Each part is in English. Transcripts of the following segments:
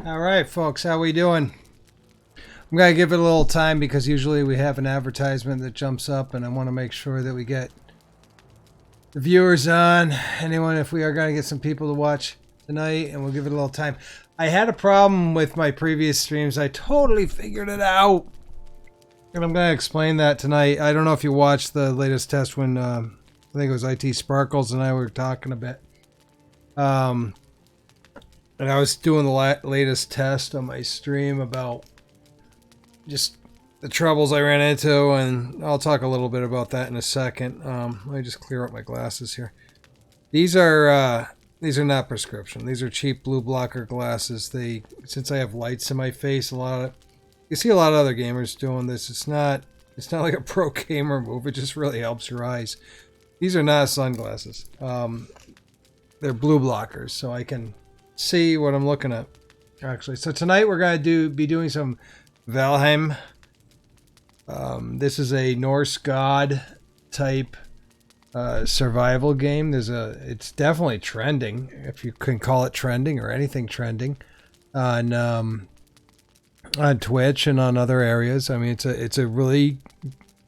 All right, folks, how we doing? I'm going to give it a little time because usually we have an advertisement that jumps up and I want to make sure that we get the viewers on. Anyone, if we are going to get some people to watch tonight, and we'll give it a little time. I had a problem with my previous streams. I totally figured it out. And I'm going to explain that tonight. I don't know if you watched the latest test when I think it was IT Sparkles and I were talking a bit. And I was doing the latest test on my stream about just the troubles I ran into, and I'll talk a little bit about that in a second. Let me just clear up my glasses here. These are not prescription. These are cheap blue blocker glasses. Since I have lights in my face, you see a lot of other gamers doing this. It's not like a pro gamer move. It just really helps your eyes. These are not sunglasses. They're blue blockers, so I can see what I'm looking at, actually. So tonight we're going to be doing some Valheim. This is a Norse god type survival game. It's definitely trending, if you can call it trending or anything trending, on Twitch and on other areas. I mean, it's a really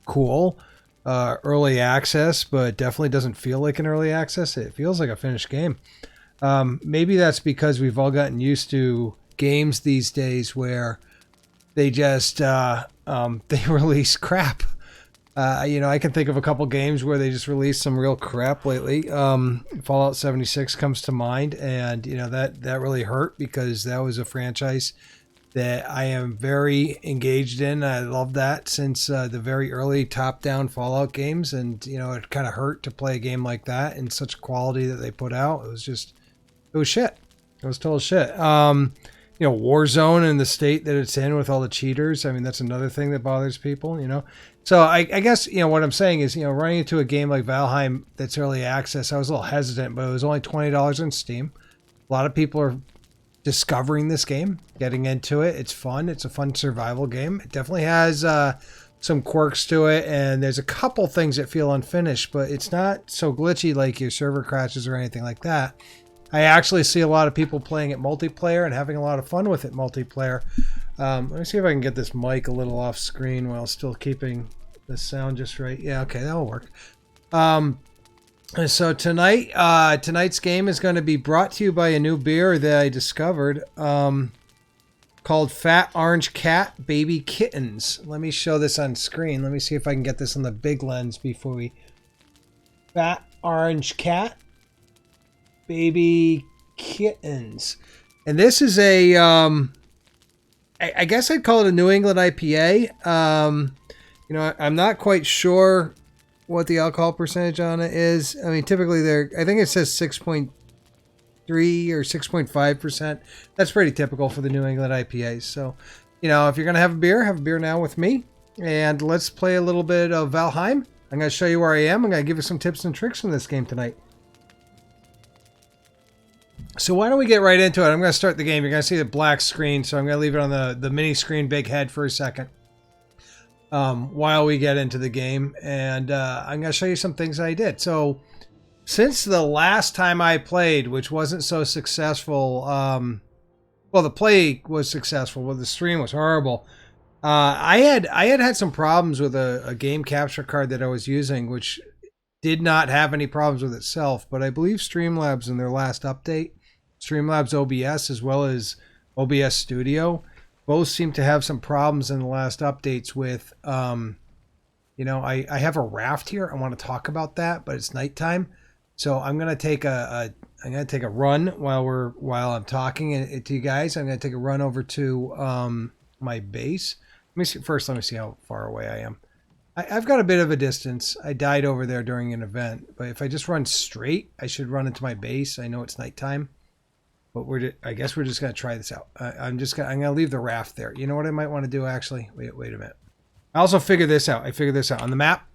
cool early access, but definitely doesn't feel like an early access. It feels like a finished game. Maybe that's because we've all gotten used to games these days where they just they release crap. I can think of a couple games where they just released some real crap lately. Fallout 76 comes to mind, and that really hurt because that was a franchise that I am very engaged in. I love that since the very early top-down Fallout games, and it kind of hurt to play a game like that in such quality that they put out. It was shit. It was total shit. Warzone and the state that it's in with all the cheaters. I mean, that's another thing that bothers people, So I guess, what I'm saying is, running into a game like Valheim that's early access, I was a little hesitant, but it was only $20 on Steam. A lot of people are discovering this game, getting into it. It's fun. It's a fun survival game. It definitely has some quirks to it, and there's a couple things that feel unfinished, but it's not so glitchy like your server crashes or anything like that. I actually see a lot of people playing it multiplayer and having a lot of fun with it multiplayer. Let me see if I can get this mic a little off screen while still keeping the sound just right. Yeah, okay, that'll work. So tonight's game is going to be brought to you by a new beer that I discovered called Fat Orange Cat Baby Kittens. Let me show this on screen. Let me see if I can get this on the big lens before we... Fat Orange Cat Baby Kittens. And this is a, I guess I'd call it a New England IPA. I'm not quite sure what the alcohol percentage on it is. I mean, typically I think it says 6.3 or 6.5%. That's pretty typical for the New England IPAs. So, if you're going to have a beer now with me. And let's play a little bit of Valheim. I'm going to show you where I am. I'm going to give you some tips and tricks from this game tonight. So why don't we get right into it? I'm going to start the game. You're going to see the black screen, so I'm going to leave it on the mini screen big head for a second while we get into the game. And I'm going to show you some things I did. So since the last time I played, which wasn't so successful, well, the play was successful, but the stream was horrible. I had some problems with a game capture card that I was using, which did not have any problems with itself, but I believe Streamlabs in their last update, Streamlabs OBS as well as OBS Studio, both seem to have some problems in the last updates with, I have a raft here. I want to talk about that, but it's nighttime. So I'm going to take a run while I'm talking to you guys. I'm going to take a run over to my base. Let me see how far away I am. I've got a bit of a distance. I died over there during an event, but if I just run straight, I should run into my base. I know it's nighttime, but I guess we're just going to try this out. I'm going to leave the raft there. You know what I might want to do, actually? Wait a minute. I also figured this out. On the map.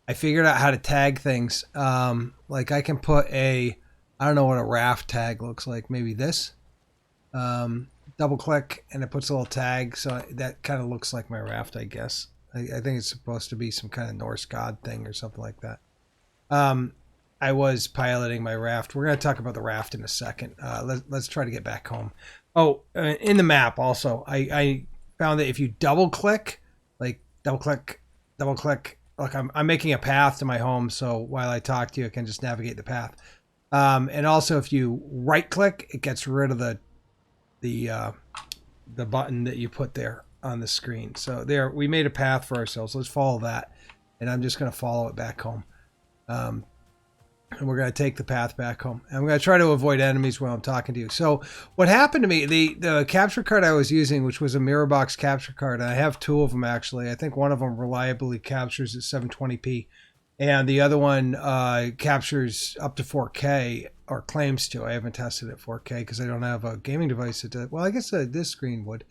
I figured out how to tag things. Like I can put I don't know what a raft tag looks like. Maybe this. Double click and it puts a little tag. So that kind of looks like my raft, I guess. I think it's supposed to be some kind of Norse god thing or something like that. I was piloting my raft. We're going to talk about the raft in a second. Let's try to get back home. Oh, in the map also, I found that if you double click, like I'm making a path to my home. So while I talk to you, I can just navigate the path. And also if you right click, it gets rid of the button that you put there on the screen. So there, we made a path for ourselves. Let's follow that. And I'm just going to follow it back home. And we're going to take the path back home. And I'm going to try to avoid enemies while I'm talking to you. So what happened to me, the capture card I was using, which was a mirror box capture card, and I have two of them actually. I think one of them reliably captures at 720p. And the other one captures up to 4K, or claims to. I haven't tested it 4K because I don't have a gaming device that does. Well, I guess this screen would.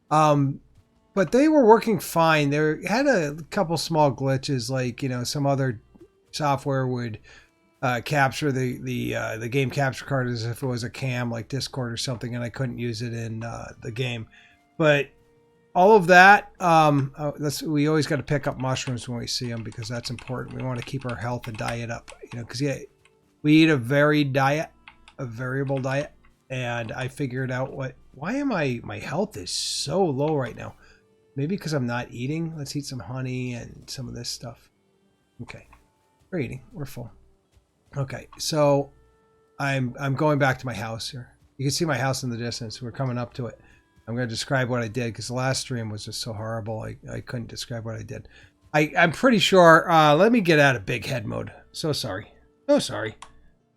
But they were working fine. They had a couple small glitches, like, you know, some other software would capture the game capture card as if it was a cam, like Discord or something, and I couldn't use it in the game. But all of that, we always got to pick up mushrooms when we see them, because that's important. We want to keep our health and diet up, you know, because we eat a variable diet, and I figured out why am my health is so low right now. Maybe because I'm not eating. Let's eat some honey and some of this stuff. Okay, we're eating. We're full. Okay, so I'm going back to my house here. You can see my house in the distance. We're coming up to it. I'm going to describe what I did, because the last stream was just so horrible. I couldn't describe what I did. I'm pretty sure. Let me get out of big head mode. So sorry. So sorry.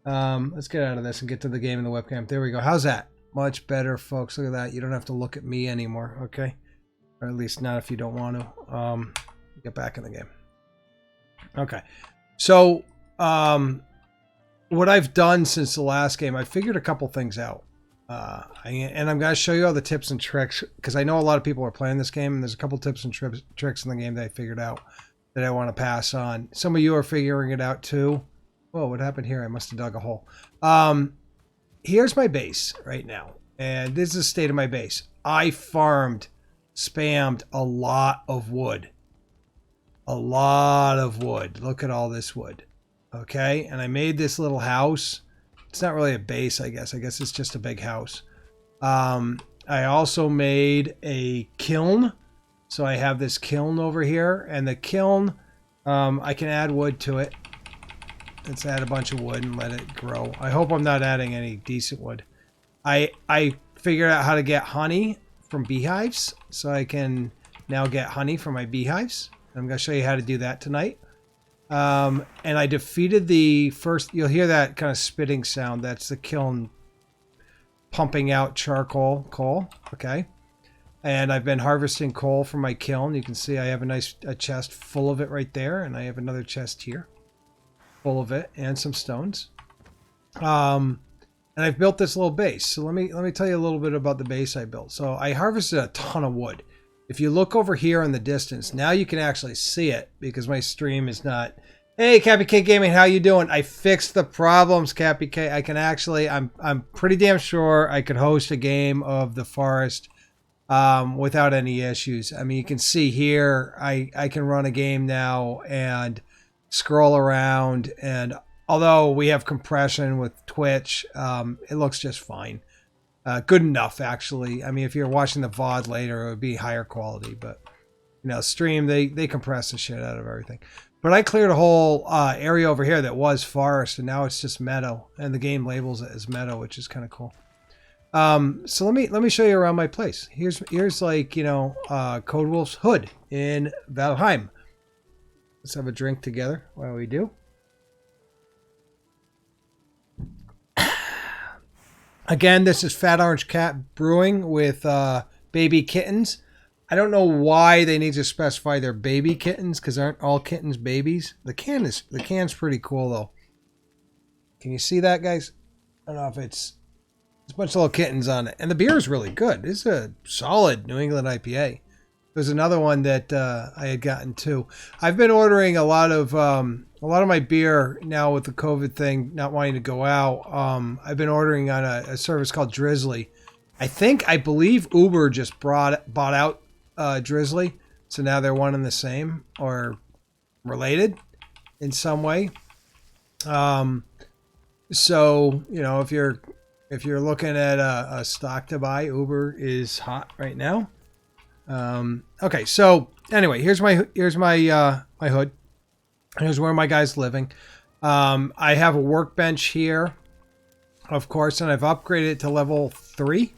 Let's get out of this and get to the game in the webcam. There we go. How's that? Much better, folks. Look at that. You don't have to look at me anymore. Okay. Or at least not if you don't want to. Get back in the game. Okay. So, what I've done since the last game, I figured a couple things out. And I'm going to show you all the tips and tricks, because I know a lot of people are playing this game, and there's a couple tips and tricks in the game that I figured out that I want to pass on. Some of you are figuring it out too. Whoa, what happened here? I must have dug a hole. Here's my base right now, and this is the state of my base. I spammed a lot of wood. A lot of wood. Look at all this wood. Okay, and I made this little house. It's not really a base, I guess. I guess it's just a big house. I also made a kiln. So I have this kiln over here, and the kiln, I can add wood to it. Let's add a bunch of wood and let it grow. I hope I'm not adding any decent wood. I figured out how to get honey from beehives, so I can now get honey from my beehives. I'm going to show you how to do that tonight. And I defeated the first, you'll hear that kind of spitting sound. That's the kiln pumping out charcoal, coal. Okay. And I've been harvesting coal from my kiln. You can see I have a chest full of it right there. And I have another chest here full of it and some stones. And I've built this little base. So let me tell you a little bit about the base I built. So I harvested a ton of wood. If you look over here in the distance, now you can actually see it, because my stream is not, hey, Cappy K Gaming, how you doing? I fixed the problems, Cappy K. I can actually, I'm pretty damn sure I could host a game of the forest without any issues. I mean, you can see here, I can run a game now and scroll around, and although we have compression with Twitch, it looks just fine. Good enough, actually. I mean, if you're watching the VOD later, it would be higher quality. But, you know, stream, they compress the shit out of everything. But I cleared a whole area over here that was forest, and now it's just meadow. And the game labels it as meadow, which is kind of cool. So let me show you around my place. Here's like, you know, Code Wolf's hood in Valheim. Let's have a drink together while we do. Again, this is Fat Orange Cat Brewing with baby kittens. I don't know why they need to specify they're baby kittens, because aren't all kittens babies? The can's pretty cool though. Can you see that, guys? I don't know if it's a bunch of little kittens on it, and the beer is really good. This is a solid New England IPA. There's another one that I had gotten too. I've been ordering a lot of my beer now with the COVID thing, not wanting to go out. I've been ordering on a service called Drizzly. I believe Uber just bought out Drizzly, so now they're one and the same or related in some way. So, you know, if you're looking at a stock to buy, Uber is hot right now. Okay, so anyway, here's my hood. Here's where my guy's living. I have a workbench here, of course, and I've upgraded it to level 3.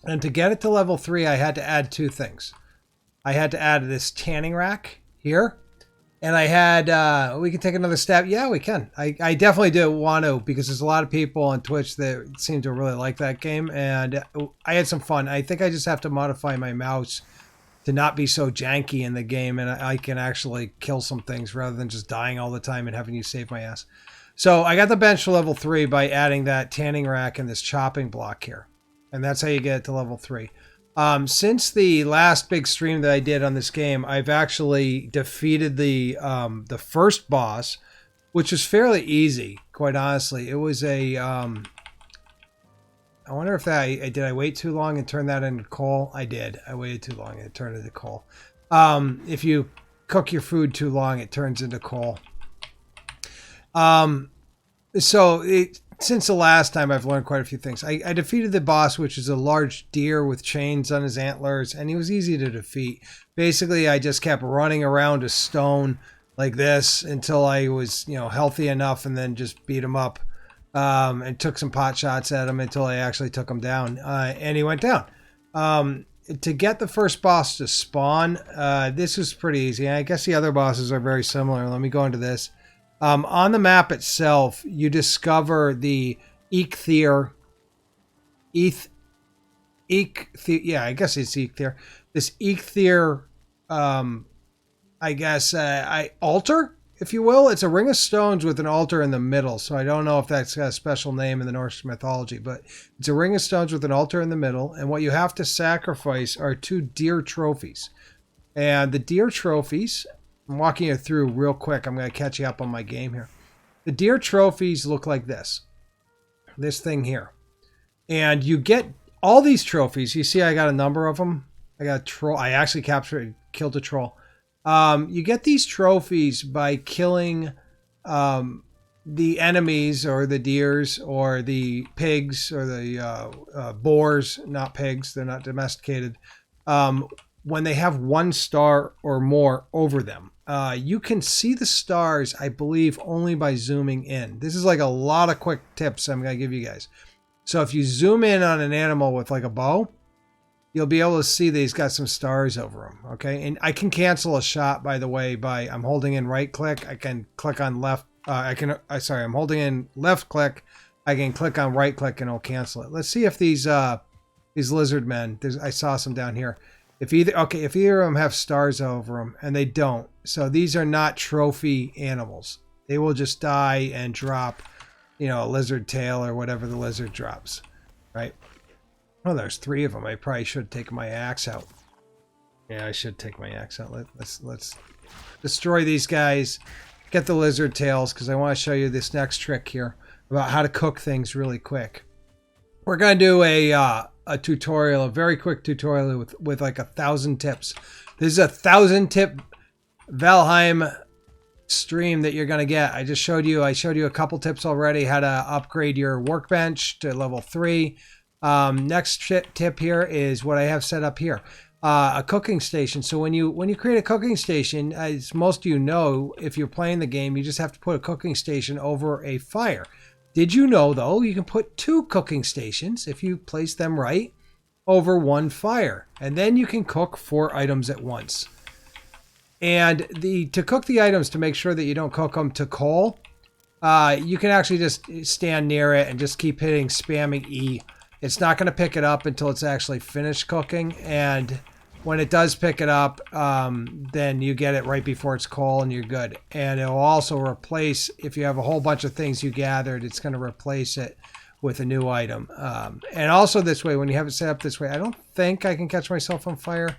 And to get it to level 3, I had to add 2 things. I had to add this tanning rack here. And I had, we can take another stab. Yeah, we can. I definitely do want to, because there's a lot of people on Twitch that seem to really like that game. And I had some fun. I think I just have to modify my mouse to not be so janky in the game. And I can actually kill some things rather than just dying all the time and having you save my ass. So I got the bench to level 3 by adding that tanning rack and this chopping block here. And that's how you get it to level 3. Since the last big stream that I did on this game, I've actually defeated the first boss, which was fairly easy, quite honestly. It was a, I wonder if did I wait too long and turn that into coal? I did. I waited too long and it turned into coal. If you cook your food too long, it turns into coal. Since the last time, I've learned quite a few things. I defeated the boss, which is a large deer with chains on his antlers, and he was easy to defeat. Basically, I just kept running around a stone like this until I was, you know, healthy enough, and then just beat him up and took some pot shots at him until I actually took him down, and he went down. To get the first boss to spawn, this was pretty easy. I guess the other bosses are very similar. Let me go into this. On the map itself, you discover the Eikthyr. Yeah, I guess it's Eikthyr. This Eikthyr, I guess, altar, if you will. It's a ring of stones with an altar in the middle. So I don't know if that's got a special name in the Norse mythology, but it's a ring of stones with an altar in the middle. And what you have to sacrifice are 2 deer trophies. And the deer trophies, I'm walking you through real quick. I'm going to catch you up on my game here. The deer trophies look like this. This thing here. And you get all these trophies. You see I got a number of them. I got a troll. I actually killed a troll. You get these trophies by killing the enemies or the deers or the pigs or the boars. Not pigs. They're not domesticated. When they have 1 star or more over them. You can see the stars, I believe, only by zooming in. This is like a lot of quick tips I'm going to give you guys. So if you zoom in on an animal with like a bow, you'll be able to see that he's got some stars over him. Okay. And I can cancel a shot, by the way, by I'm holding in right click. I can click on left. I'm holding in left click. I can click on right click and it'll cancel it. Let's see if these lizard men, I saw some down here. If either of them have stars over them, and they don't, so these are not trophy animals. They will just die and drop, you know, a lizard tail or whatever the lizard drops, right? Oh, there's 3 of them. I probably should take my axe out. Yeah, I should take my axe out. Let's destroy these guys. Get the lizard tails, because I want to show you this next trick here about how to cook things really quick. We're going to do a tutorial, a very quick tutorial with like 1,000 tips. This is a 1,000 tip Valheim stream that you're going to get. I showed you a couple tips already, how to upgrade your workbench to level 3. Next tip here is what I have set up here. A cooking station. So when you create a cooking station, as most of you know, if you're playing the game, you just have to put a cooking station over a fire. Did you know, though, you can put 2 cooking stations, if you place them right, over 1 fire. And then you can cook 4 items at once. And to cook the items, to make sure that you don't cook them to coal, you can actually just stand near it and just keep hitting spamming E. It's not going to pick it up until it's actually finished cooking. And when it does pick it up, then you get it right before it's coal and you're good. And it will also replace, if you have a whole bunch of things you gathered, it's going to replace it with a new item. And also this way, when you have it set up this way, I don't think I can catch myself on fire.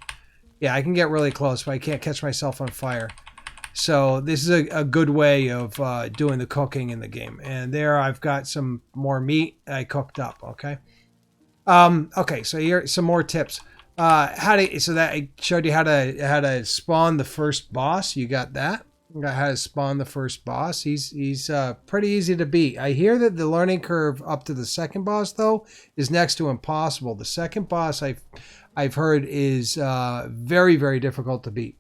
Yeah, I can get really close, but I can't catch myself on fire. So this is a good way of doing the cooking in the game. And there I've got some more meat I cooked up, okay? Okay, so here some more tips. So that I showed you how to spawn the first boss. You got that. how to spawn the first boss. He's pretty easy to beat. I hear that the learning curve up to the second boss though is next to impossible. The second boss I've heard is very, very difficult to beat.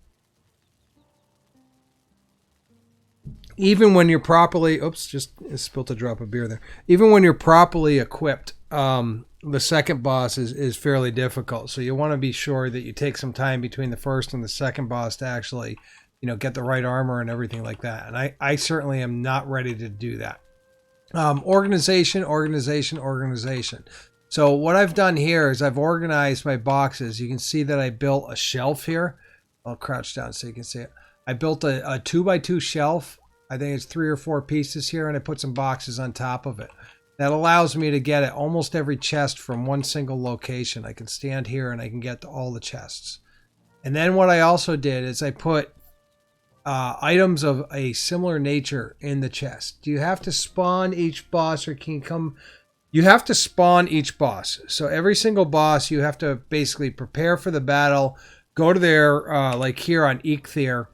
Even when you're properly, oops, just spilled a drop of beer there. Even when you're properly equipped, the second boss is fairly difficult. So you want to be sure that you take some time between the first and the second boss to actually, get the right armor and everything like that. And I certainly am not ready to do that. Organization. So what I've done here is I've organized my boxes. You can see that I built a shelf here. I'll crouch down so you can see it. I built a 2x2 shelf. I think it's 3 or 4 pieces here, and I put some boxes on top of it. That allows me to get at almost every chest from one single location. I can stand here and I can get to all the chests. And then what I also did is I put items of a similar nature in the chest. Do you have to spawn each boss, or can you come? You have to spawn each boss. So every single boss, you have to basically prepare for the battle, go to their, like here on Eikthyr,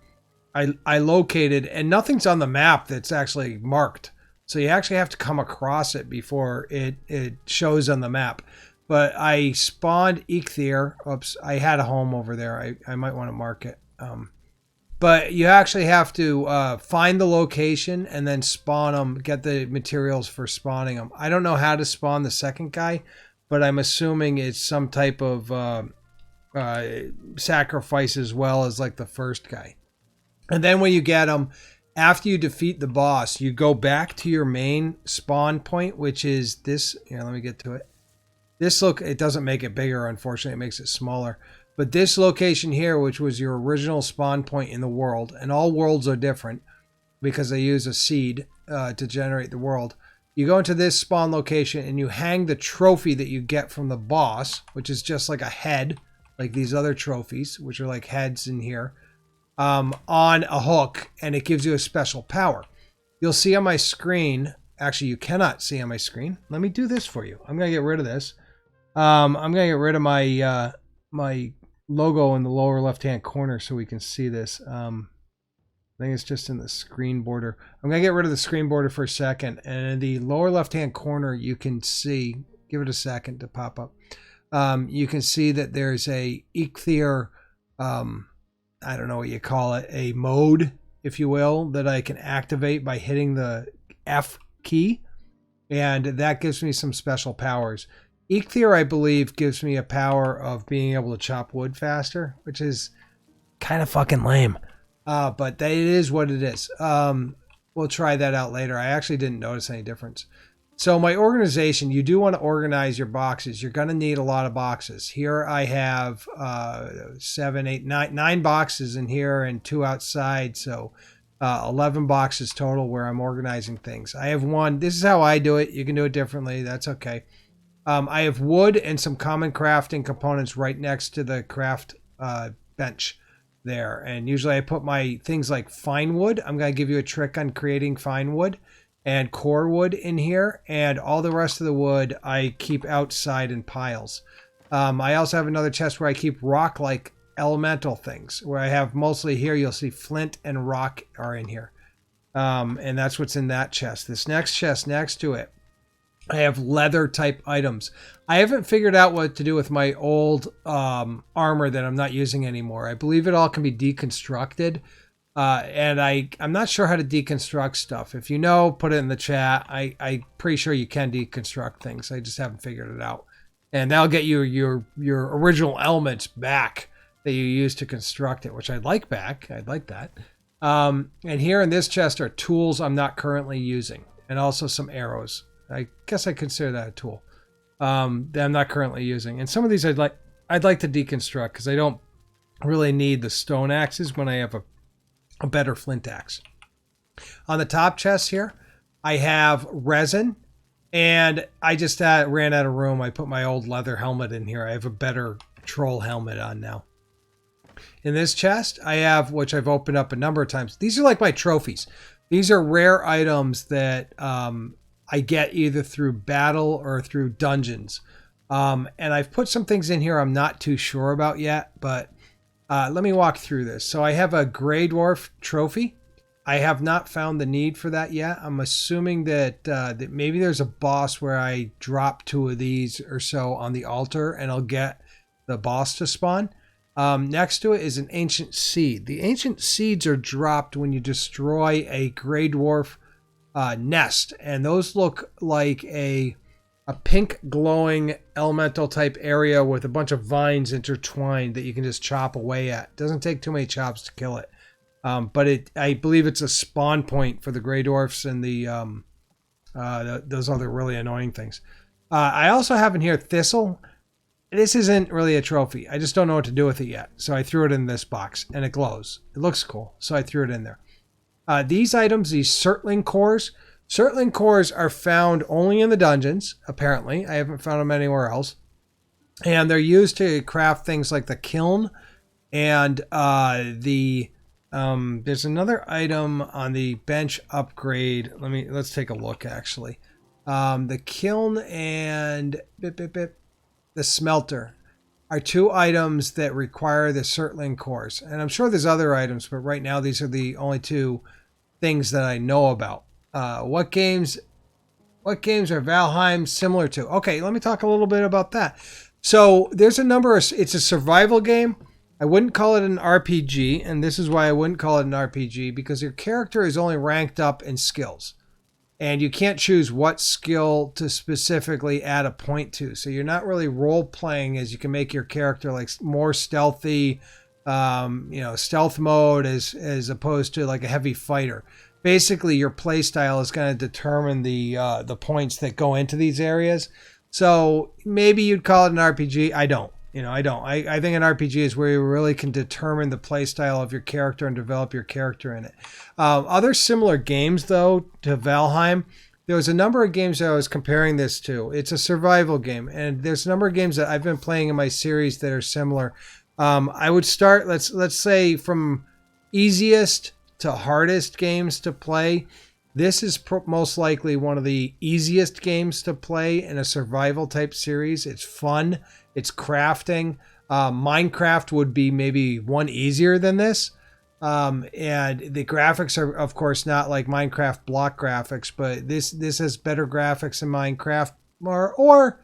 I located, and nothing's on the map that's actually marked. So you actually have to come across it before it shows on the map. But I spawned Eikthyr. Oops, I had a home over there. I might want to mark it. But you actually have to find the location and then spawn them, get the materials for spawning them. I don't know how to spawn the second guy, but I'm assuming it's some type of sacrifice as well as like the first guy. And then when you get them, after you defeat the boss, you go back to your main spawn point, which is this. Here, let me get to it. This it doesn't make it bigger, unfortunately. It makes it smaller. But this location here, which was your original spawn point in the world, and all worlds are different because they use a seed to generate the world. You go into this spawn location and you hang the trophy that you get from the boss, which is just like a head, like these other trophies, which are like heads in here. On a hook, and it gives you a special power. You'll see on my screen, actually you cannot see on my screen. Let me do this for you. I'm going to get rid of this. I'm going to get rid of my my logo in the lower left hand corner so we can see this. I think it's just in the screen border. I'm going to get rid of the screen border for a second, and in the lower left hand corner you can see, give it a second to pop up. You can see that there's a Eikthyr, I don't know what you call it, a mode, if you will, that I can activate by hitting the F key. And that gives me some special powers. Eikthyr, I believe, gives me a power of being able to chop wood faster, which is kind of fucking lame. But that it is what it is. We'll try that out later. I actually didn't notice any difference. So my organization, you do want to organize your boxes. You're going to need a lot of boxes. Here I have 9 boxes in here and 2 outside. So 11 boxes total where I'm organizing things. I have one. This is how I do it. You can do it differently. That's okay. I have wood and some common crafting components right next to the craft bench there. And usually I put my things like fine wood. I'm going to give you a trick on creating fine wood. And core wood in here, and all the rest of the wood I keep outside in piles. I also have another chest where I keep rock-like elemental things, where I have mostly here, you'll see flint and rock are in here. And that's what's in that chest. This next chest next to it, I have leather type items. I haven't figured out what to do with my old armor that I'm not using anymore. I believe it all can be deconstructed. And I'm not sure how to deconstruct stuff. If you know, put it in the chat. I'm pretty sure you can deconstruct things. I just haven't figured it out. And that'll get you your original elements back that you used to construct it, which I'd like back. I'd like that. And here in this chest are tools I'm not currently using, and also some arrows. I guess I consider that a tool that I'm not currently using. And some of these I'd like to deconstruct because I don't really need the stone axes when I have a better flint axe. On the top chest here, I have resin, and I just ran out of room. I put my old leather helmet in here. I have a better troll helmet on now. In this chest, I have, which I've opened up a number of times. These are like my trophies. These are rare items that I get either through battle or through dungeons. And I've put some things in here I'm not too sure about yet, but let me walk through this. So I have a Grey Dwarf trophy. I have not found the need for that yet. I'm assuming that that maybe there's a boss where I drop 2 of these or so on the altar and I'll get the boss to spawn. Next to it is an ancient seed. The ancient seeds are dropped when you destroy a gray dwarf nest, and those look like a pink glowing elemental type area with a bunch of vines intertwined that you can just chop away at. It doesn't take too many chops to kill it. But I believe it's a spawn point for the gray dwarfs and those other really annoying things. I also have in here thistle. This isn't really a trophy. I just don't know what to do with it yet. So I threw it in this box and it glows. It looks cool. So I threw it in there. These items, these Surtling cores. Surtling cores are found only in the dungeons, apparently. I haven't found them anywhere else. And they're used to craft things like the kiln and there's another item on the bench upgrade. Let's take a look actually. The kiln and the smelter are 2 items that require the Surtling cores. And I'm sure there's other items, but right now these are the only 2 things that I know about. What games are Valheim similar to? Okay, let me talk a little bit about that. So there's a number of, it's a survival game. I wouldn't call it an RPG, and this is why I wouldn't call it an RPG, because your character is only ranked up in skills. And you can't choose what skill to specifically add a point to. So you're not really role-playing, as you can make your character like more stealthy, stealth mode as opposed to like a heavy fighter. Basically, your play style is going to determine the points that go into these areas. So maybe you'd call it an RPG. I don't. I think an RPG is where you really can determine the play style of your character and develop your character in it. Other similar games, though, to Valheim, there was a number of games that I was comparing this to. It's a survival game, and there's a number of games that I've been playing in my series that are similar. I would start, let's say, from easiest to hardest games to play. This is most likely one of the easiest games to play in a survival type series. It's fun. It's crafting. Minecraft would be maybe one easier than this. And the graphics are, of course, not like Minecraft block graphics, but this has better graphics than Minecraft. Or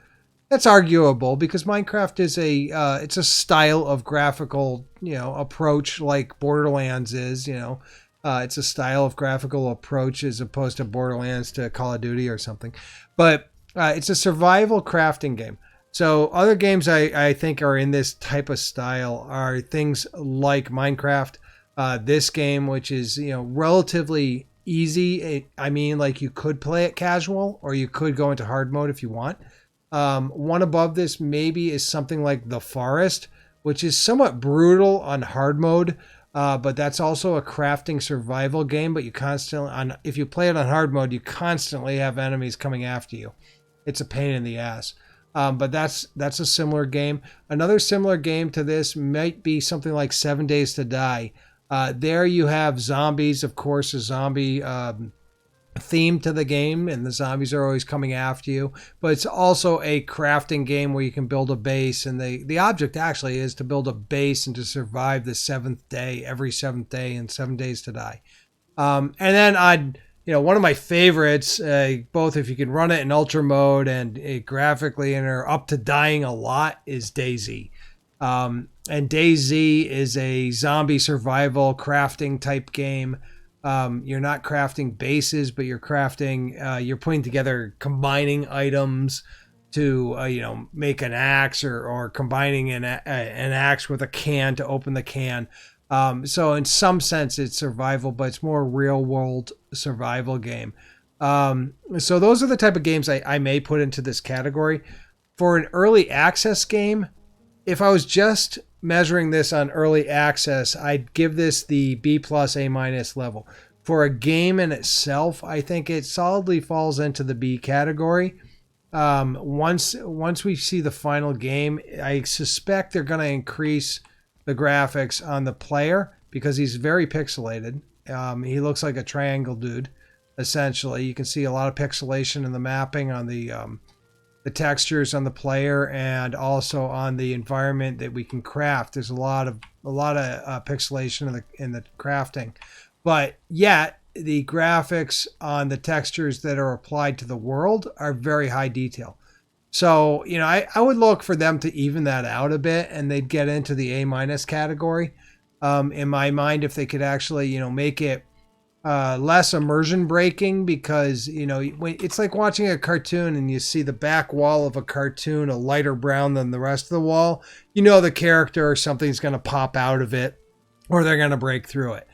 that's arguable, because Minecraft is it's a style of graphical, approach like Borderlands is, it's a style of graphical approach as opposed to Borderlands to Call of Duty or something. But it's a survival crafting game. So other games I think are in this type of style are things like Minecraft. This game, which is, relatively easy. Like you could play it casual, or you could go into hard mode if you want. One above this maybe is something like The Forest, which is somewhat brutal on hard mode. But that's also a crafting survival game, but if you play it on hard mode, you constantly have enemies coming after you. It's a pain in the ass. But that's a similar game. Another similar game to this might be something like 7 Days to Die. There you have zombies, of course, a zombie theme to the game, and the zombies are always coming after you. But it's also a crafting game where you can build a base, and the object actually is to build a base and to survive the 7th day, every 7th day in 7 Days to Die. And then one of my favorites, both if you can run it in ultra mode and graphically and are up to dying a lot, is DayZ. And DayZ is a zombie survival crafting type game. You're not crafting bases, but you're putting together, combining items to, make an axe or combining an axe with a can to open the can. So in some sense it's survival, but it's more real world survival game. So those are the type of games I may put into this category. For an early access game, if I was just measuring this on early access, I'd give this the B+, A- level. For a game in itself, I think it solidly falls into the B category. Once we see the final game, I suspect they're going to increase the graphics on the player, because he's very pixelated. He looks like a triangle dude, essentially. You can see a lot of pixelation in the mapping on the textures on the player, and also on the environment that we can craft. There's a lot of pixelation in the crafting. but yet the graphics on the textures that are applied to the world are very high detail. So, you know, I would look for them to even that out a bit, and they'd get into the A- category. In my mind, if they could actually, you know, make it less immersion breaking, because, you know, it's like watching a cartoon and you see the back wall of a cartoon a lighter brown than the rest of the wall. You know, the character or something's going to pop out of it, or they're going to break through it.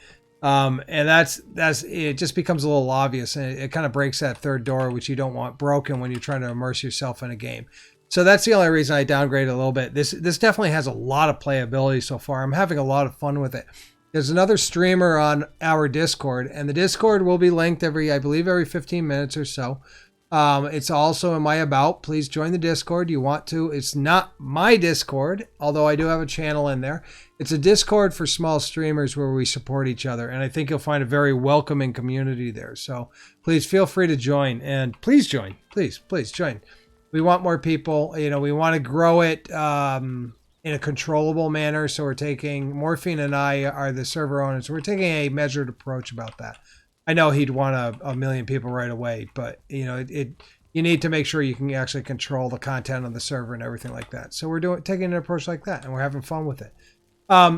And that's it. Just becomes a little obvious, and it kind of breaks that third door, which you don't want broken when you're trying to immerse yourself in a game. So that's the only reason I downgraded a little bit. This definitely has a lot of playability so far. I'm having a lot of fun with it. There's another streamer on our Discord, and the Discord will be linked I believe every 15 minutes or so. It's also in my about. Please join the Discord. You want to. It's not my Discord, although I do have a channel in there. It's a Discord for small streamers where we support each other, and I think you'll find a very welcoming community there. So please feel free to join, and please join. Please join. We want more people. You know, we want to grow it in a controllable manner. So we're taking, Morphine and I are the server owners. We're taking a measured approach about that. I know he'd want a million people right away, but you know, you need to make sure you can actually control the content on the server and everything like that. So we're taking an approach like that, and we're having fun with it.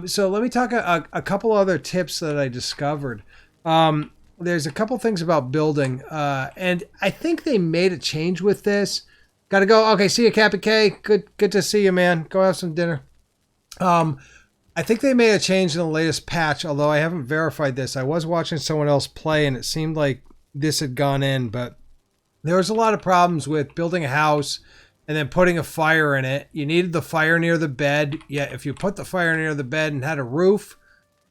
So let me talk a couple other tips that I discovered. There's a couple things about building, and I think they made a change with this. Got to go. Okay, see you, Cappy K. Good to see you, man. Go have some dinner. I think they made a change in the latest patch, although I haven't verified this. I was watching someone else play, and it seemed like this had gone in, but there was a lot of problems with building a house and then putting a fire in it. You needed the fire near the bed. Yet if you put the fire near the bed and had a roof,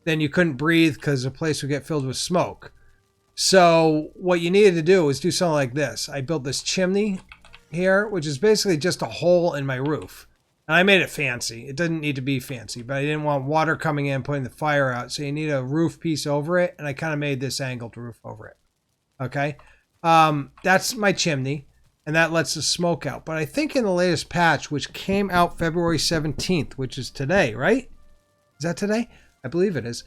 then you couldn't breathe because the place would get filled with smoke. So what you needed to do was do something like this. I built this chimney here, which is basically just a hole in my roof. And I made it fancy. It didn't need to be fancy, but I didn't want water coming in, putting the fire out. So you need a roof piece over it. And I kind of made this angled roof over it. Okay. That's my chimney, and that lets the smoke out. But I think in the latest patch, which came out February 17th, which is today, right? Is that today? I believe it is.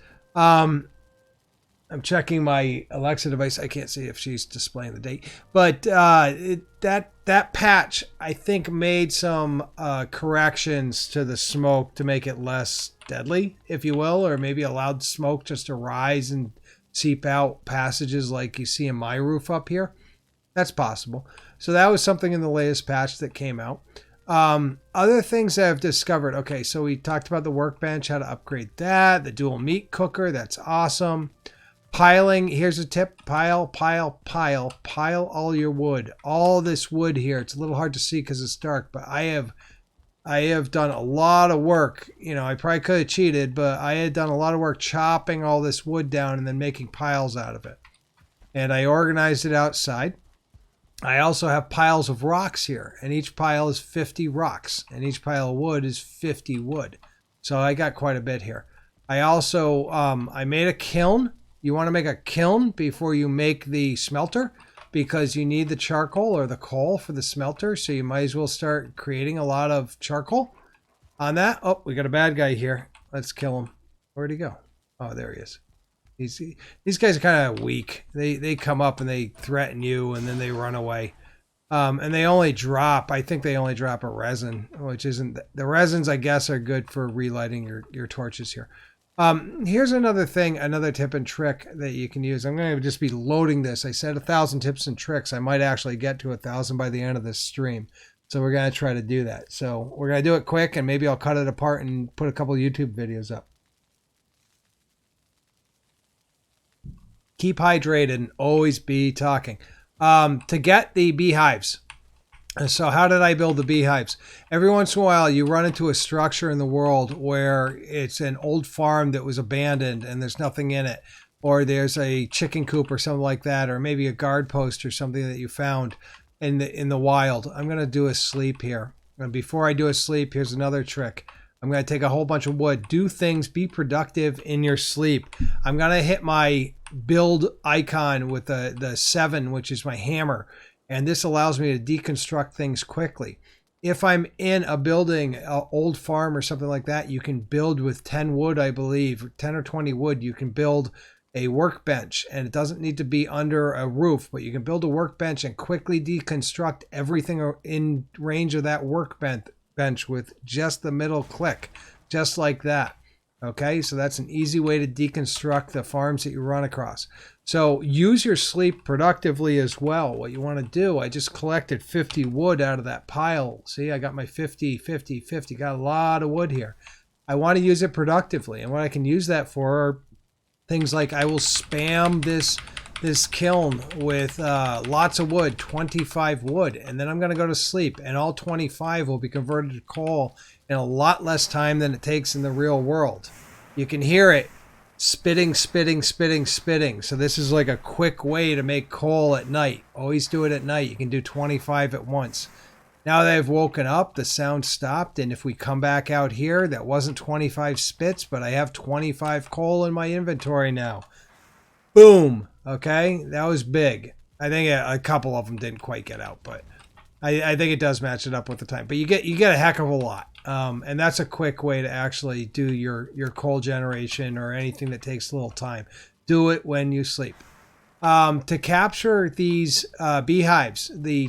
I'm checking my Alexa device. I can't see if she's displaying the date, but that patch, I think, made some corrections to the smoke to make it less deadly, if you will, or maybe allowed smoke just to rise and seep out passages like you see in my roof up here. That's possible. So that was something in the latest patch that came out. Other things that I've discovered. Okay, so we talked about the workbench, how to upgrade that, the dual meat cooker. That's awesome. Piling, here's a tip. Pile all your wood. All this wood here. It's a little hard to see because it's dark, but I have done a lot of work. You know, I probably could have cheated, but I had done a lot of work chopping all this wood down and then making piles out of it. And I organized it outside. I also have piles of rocks here, and each pile is 50 rocks, and each pile of wood is 50 wood. So I got quite a bit here. I also, I made a kiln. You want to make a kiln before you make the smelter, because you need the charcoal or the coal for the smelter. So you might as well start creating a lot of charcoal on that. Oh, we got a bad guy here. Let's kill him. Where'd he go? Oh, there he is. These guys are kind of weak. They come up and they threaten you, and then they run away. And they only drop, I think they only drop a resin, which isn't, the resins, I guess, are good for relighting your torches here. Here's another thing, another tip and trick that you can use. I'm going to just be loading this. I said 1,000 tips and tricks. I might actually get to 1,000 by the end of this stream. So we're going to try to do that. So we're going to do it quick, and maybe I'll cut it apart and put a couple of YouTube videos up. Keep hydrated and always be talking. To get the beehives. So how did I build the beehives? Every once in a while, you run into a structure in the world where it's an old farm that was abandoned and there's nothing in it. Or there's a chicken coop or something like that, or maybe a guard post or something that you found in the wild. I'm going to do a sleep here. And before I do a sleep, here's another trick. I'm going to take a whole bunch of wood. Do things. Be productive in your sleep. I'm going to hit my build icon with the 7, which is my hammer. And this allows me to deconstruct things quickly. If I'm in a building, an old farm or something like that, you can build with 10 wood, I believe, 10 or 20 wood. You can build a workbench, and it doesn't need to be under a roof, but you can build a workbench and quickly deconstruct everything in range of that workbench with just the middle click, just like that. Okay, so that's an easy way to deconstruct the farms that you run across. So use your sleep productively as well. What you want to do, I just collected 50 wood out of that pile. See, I got my 50, 50, 50, got a lot of wood here. I want to use it productively, and what I can use that for are things like I will spam this kiln with lots of wood, 25 wood, and then I'm going to go to sleep, and all 25 will be converted to coal in a lot less time than it takes in the real world. You can hear it spitting, spitting, spitting, spitting. So this is like a quick way to make coal at night. Always do it at night. You can do 25 at once. Now that I've woken up, the sound stopped, and if we come back out here, that wasn't 25 spits, but I have 25 coal in my inventory now. Boom. Okay, that was big. I think a couple of them didn't quite get out, but I think it does match it up with the time. But you get a heck of a lot, and that's a quick way to actually do your coal generation or anything that takes a little time. Do it when you sleep. To capture these beehives, the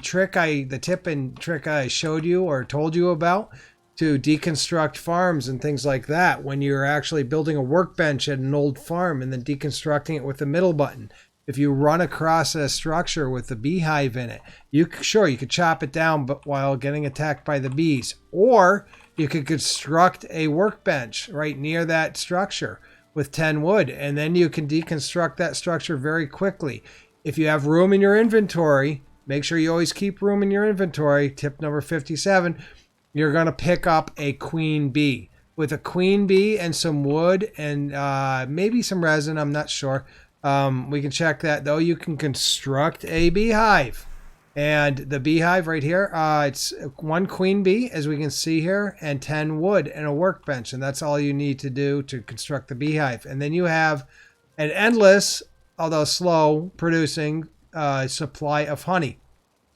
tip and trick I showed you or told you about to deconstruct farms and things like that, when you're actually building a workbench at an old farm and then deconstructing it with the middle button. If you run across a structure with the beehive in it, you could chop it down, but while getting attacked by the bees, or you could construct a workbench right near that structure with 10 wood, and then you can deconstruct that structure very quickly. If you have room in your inventory, make sure you always keep room in your inventory. Tip number 57, you're going to pick up a queen bee. With a queen bee and some wood and maybe some resin, I'm not sure. We can check that though. You can construct a beehive. And the beehive right here, it's one queen bee, as we can see here, and 10 wood and a workbench. And that's all you need to do to construct the beehive. And then you have an endless, although slow, producing supply of honey.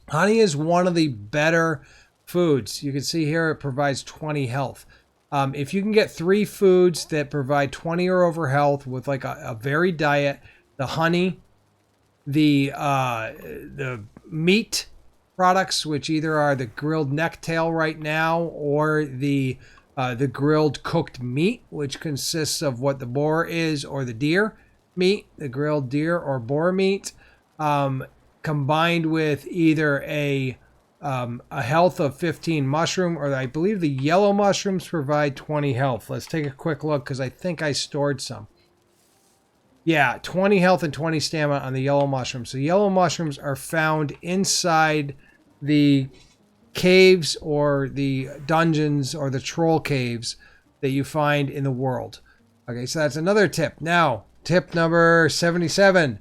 Honey is one of the better foods. You can see here it provides 20 health. If you can get 3 foods that provide 20 or over health with like a varied diet, the honey, the meat products, which either are the grilled necktail right now or the grilled cooked meat, which consists of what the boar is, or the deer meat, the grilled deer or boar meat, combined with either a health of 15 mushroom, or I believe the yellow mushrooms provide 20 health. Let's take a quick look because I think I stored some. Yeah, 20 health and 20 stamina on the yellow mushrooms. So yellow mushrooms are found inside the caves or the dungeons or the troll caves that you find in the world. Okay, so that's another tip. Now, tip number 77.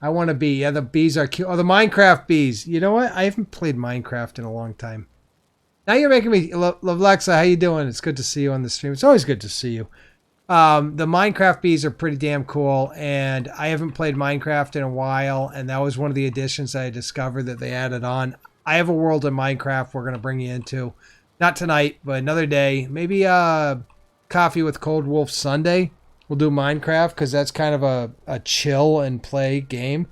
I want a bee. Yeah, the bees are cute. Oh, the Minecraft bees. You know what? I haven't played Minecraft in a long time. Now you're making me... Alexa, how you doing? It's good to see you on the stream. It's always good to see you. The Minecraft bees are pretty damn cool, and I haven't played Minecraft in a while, and that was one of the additions I discovered that they added on. I have a world in Minecraft we're going to bring you into. Not tonight, but another day. Maybe Coffee with Cold Wolf Sunday. We'll do Minecraft, because that's kind of a chill and play game.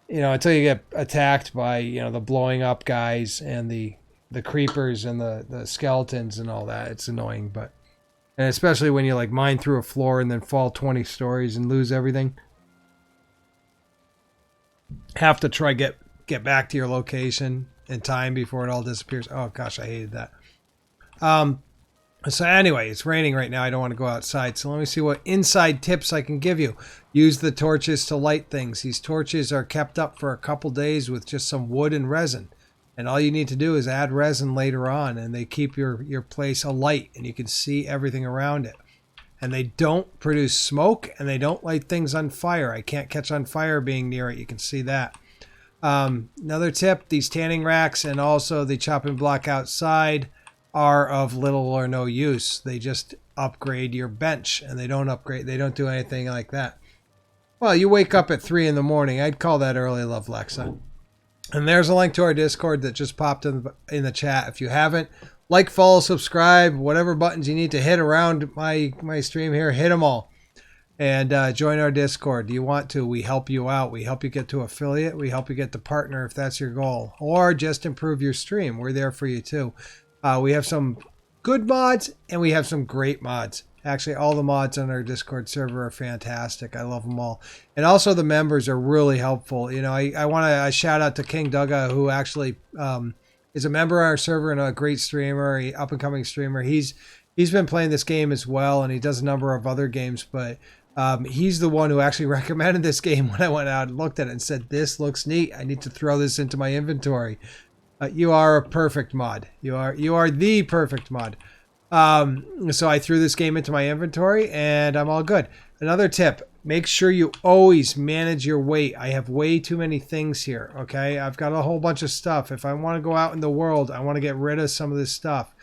You know, until you get attacked by, you know, the blowing up guys and the creepers and the skeletons and all that. It's annoying, but... And especially when you like mine through a floor and then fall 20 stories and lose everything. Have to try get back to your location in time before it all disappears. Oh gosh, I hated that. So anyway, it's raining right now. I don't want to go outside. So let me see what inside tips I can give you. Use the torches to light things. These torches are kept up for a couple days with just some wood and resin. And all you need to do is add resin later on, and they keep your place alight, and you can see everything around it. And they don't produce smoke, and they don't light things on fire. I can't catch on fire being near it. You can see that. Another tip, these tanning racks and also the chopping block outside are of little or no use. They just upgrade your bench, and they don't do anything like that. Well, you wake up at 3 in the morning. I'd call that early, love Lexa. And there's a link to our Discord that just popped in the chat. If you haven't, like, follow, subscribe, whatever buttons you need to hit around my stream here, hit them all. And join our Discord. Do you want to? We help you out. We help you get to affiliate. We help you get to partner if that's your goal. Or just improve your stream. We're there for you too. We have some good mods and we have some great mods. Actually, all the mods on our Discord server are fantastic. I love them all. And also the members are really helpful. You know, I want to shout out to King Dugga, who actually is a member of our server and a great streamer, a up-and-coming streamer. He's been playing this game as well, and he does a number of other games, but he's the one who actually recommended this game when I went out and looked at it and said, this looks neat. I need to throw this into my inventory. You are a perfect mod. You are the perfect mod. So I threw this game into my inventory and I'm all good. Another tip, make sure you always manage your weight. I have way too many things here. Okay. I've got a whole bunch of stuff. If I want to go out in the world, I want to get rid of some of this stuff.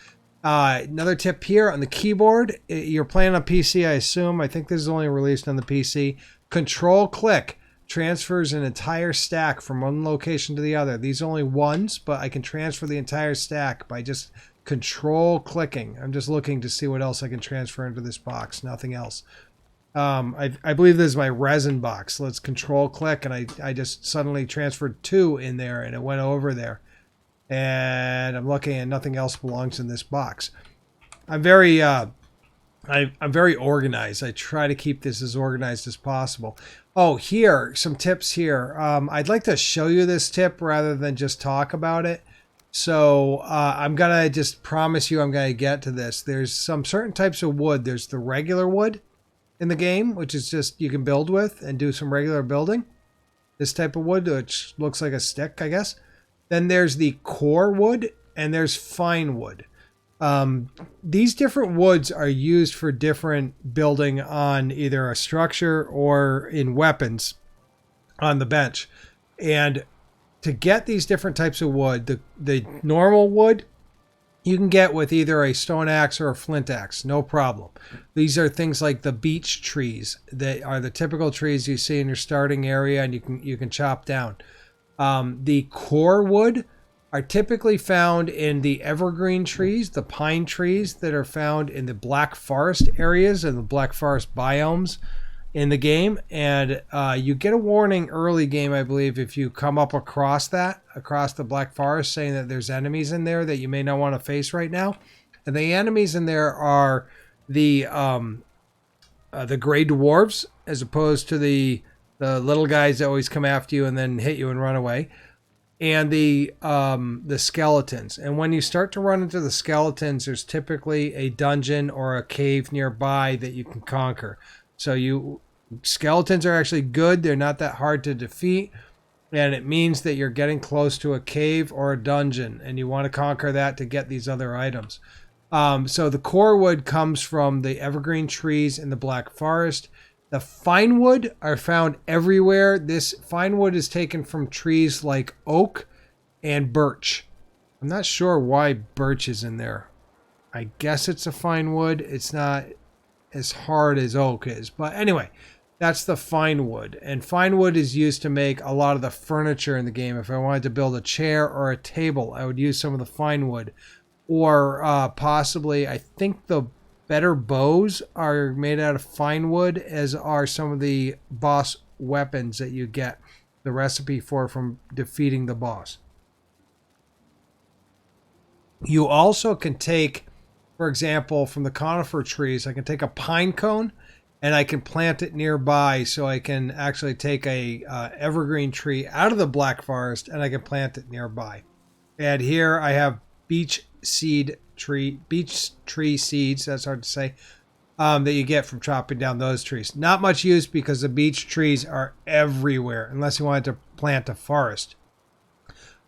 Another tip here on the keyboard, you're playing on PC, I assume. I think this is only released on the PC. Control click transfers an entire stack from one location to the other. These are only ones, but I can transfer the entire stack by just control clicking. I'm just looking to see what else I can transfer into this box. Nothing else. I believe this is my resin box. Let's control click and I just suddenly transferred 2 in there and it went over there. And I'm looking and nothing else belongs in this box. I'm very I'm very organized. I try to keep this as organized as possible. Oh, here, some tips here. I'd like to show you this tip rather than just talk about it. So I'm going to just promise you I'm going to get to this. There's some certain types of wood. There's the regular wood in the game, which is just you can build with and do some regular building. This type of wood, which looks like a stick, I guess. Then there's the core wood and there's fine wood. These different woods are used for different building on either a structure or in weapons on the bench. And to get these different types of wood, the normal wood you can get with either a stone axe or a flint axe, no problem. These are things like the beech trees that are the typical trees you see in your starting area and you can chop down. The core wood are typically found in the evergreen trees, the pine trees that are found in the black forest areas and the black forest biomes in the game. And you get a warning early game, I believe, if you come up across the black forest, saying that there's enemies in there that you may not want to face right now. And the enemies in there are the gray dwarves, as opposed to the little guys that always come after you and then hit you and run away, and the skeletons. And when you start to run into the skeletons, there's typically a dungeon or a cave nearby that you can conquer. So skeletons are actually good. They're not that hard to defeat. And it means that you're getting close to a cave or a dungeon. And you want to conquer that to get these other items. So the core wood comes from the evergreen trees in the black forest. The fine wood are found everywhere. This fine wood is taken from trees like oak and birch. I'm not sure why birch is in there. I guess it's a fine wood. It's not as hard as oak is. But anyway, that's the fine wood. And fine wood is used to make a lot of the furniture in the game. If I wanted to build a chair or a table, I would use some of the fine wood. Or possibly, I think the better bows are made out of fine wood, as are some of the boss weapons that you get the recipe for from defeating the boss. You also can take, for example, from the conifer trees, I can take a pine cone and I can plant it nearby, so I can actually take a evergreen tree out of the black forest and I can plant it nearby. And here I have beech tree seeds, that's hard to say, that you get from chopping down those trees. Not much use because the beech trees are everywhere unless you wanted to plant a forest.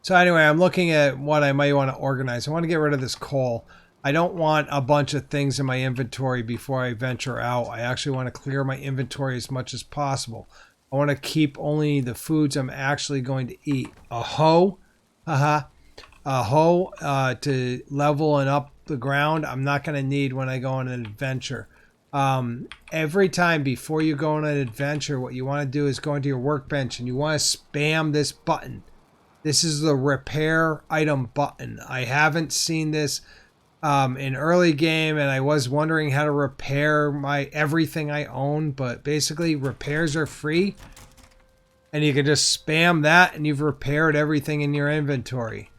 So anyway, I'm looking at what I might want to organize. I want to get rid of this coal. I don't want a bunch of things in my inventory before I venture out. I actually want to clear my inventory as much as possible. I want to keep only the foods I'm actually going to eat. A hoe, to level and up the ground, I'm not going to need when I go on an adventure. Every time before you go on an adventure, what you want to do is go into your workbench and you want to spam this button. This is the repair item button. I haven't seen this in early game, and I was wondering how to repair my everything I own, but basically repairs are free, and you can just spam that and you've repaired everything in your inventory.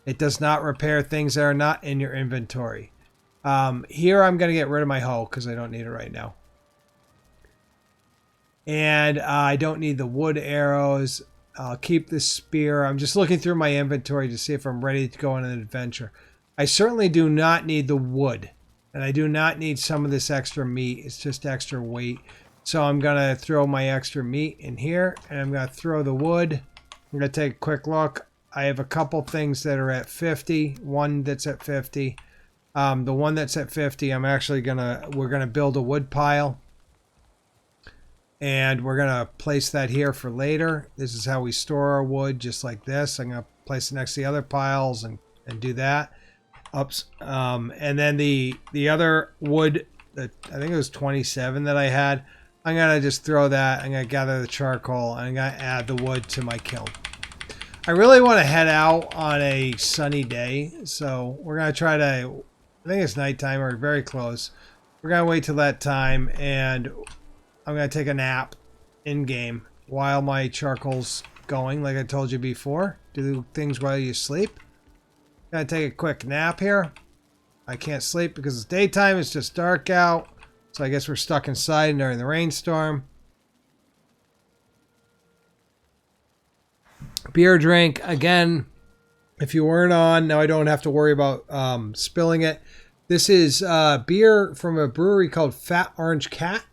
It does not repair things that are not in your inventory. Here I'm going to get rid of my hoe because I don't need it right now. And I don't need the wood arrows. I'll keep the spear. I'm just looking through my inventory to see if I'm ready to go on an adventure. I certainly do not need the wood. And I do not need some of this extra meat. It's just extra weight. So I'm going to throw my extra meat in here. And I'm going to throw the wood. I'm going to take a quick look. I have a couple things that are at 50. One that's at 50. The one that's at 50, we're going to build a wood pile. And we're going to place that here for later. This is how we store our wood, just like this. I'm going to place it next to the other piles and do that. Oops. And then the other wood, I think it was 27 that I had. I'm going to just throw that. I'm going to gather the charcoal. And I'm going to add the wood to my kiln. I really want to head out on a sunny day. So we're going to try to, I think it's nighttime or very close. We're going to wait till that time, and I'm going to take a nap in-game while my charcoal's going, like I told you before. Do things while you sleep. Going to take a quick nap here. I can't sleep because it's daytime. It's just dark out. So I guess we're stuck inside during the rainstorm. Beer drink. Again, if you weren't on, now I don't have to worry about spilling it. This is beer from a brewery called Fat Orange Cat.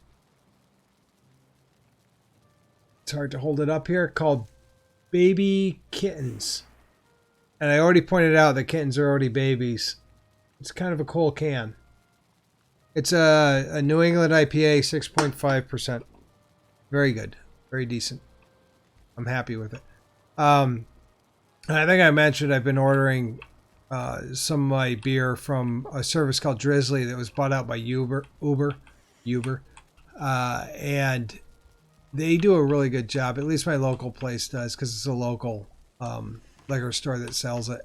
It's hard to hold it up here. Called Baby Kittens. And I already pointed out that kittens are already babies. It's kind of a cool can. It's a New England IPA, 6.5%. Very good. Very decent. I'm happy with it. I think I mentioned I've been ordering some of my beer from a service called Drizzly that was bought out by Uber. And they do a really good job. At least my local place does, because it's a local liquor store that sells it.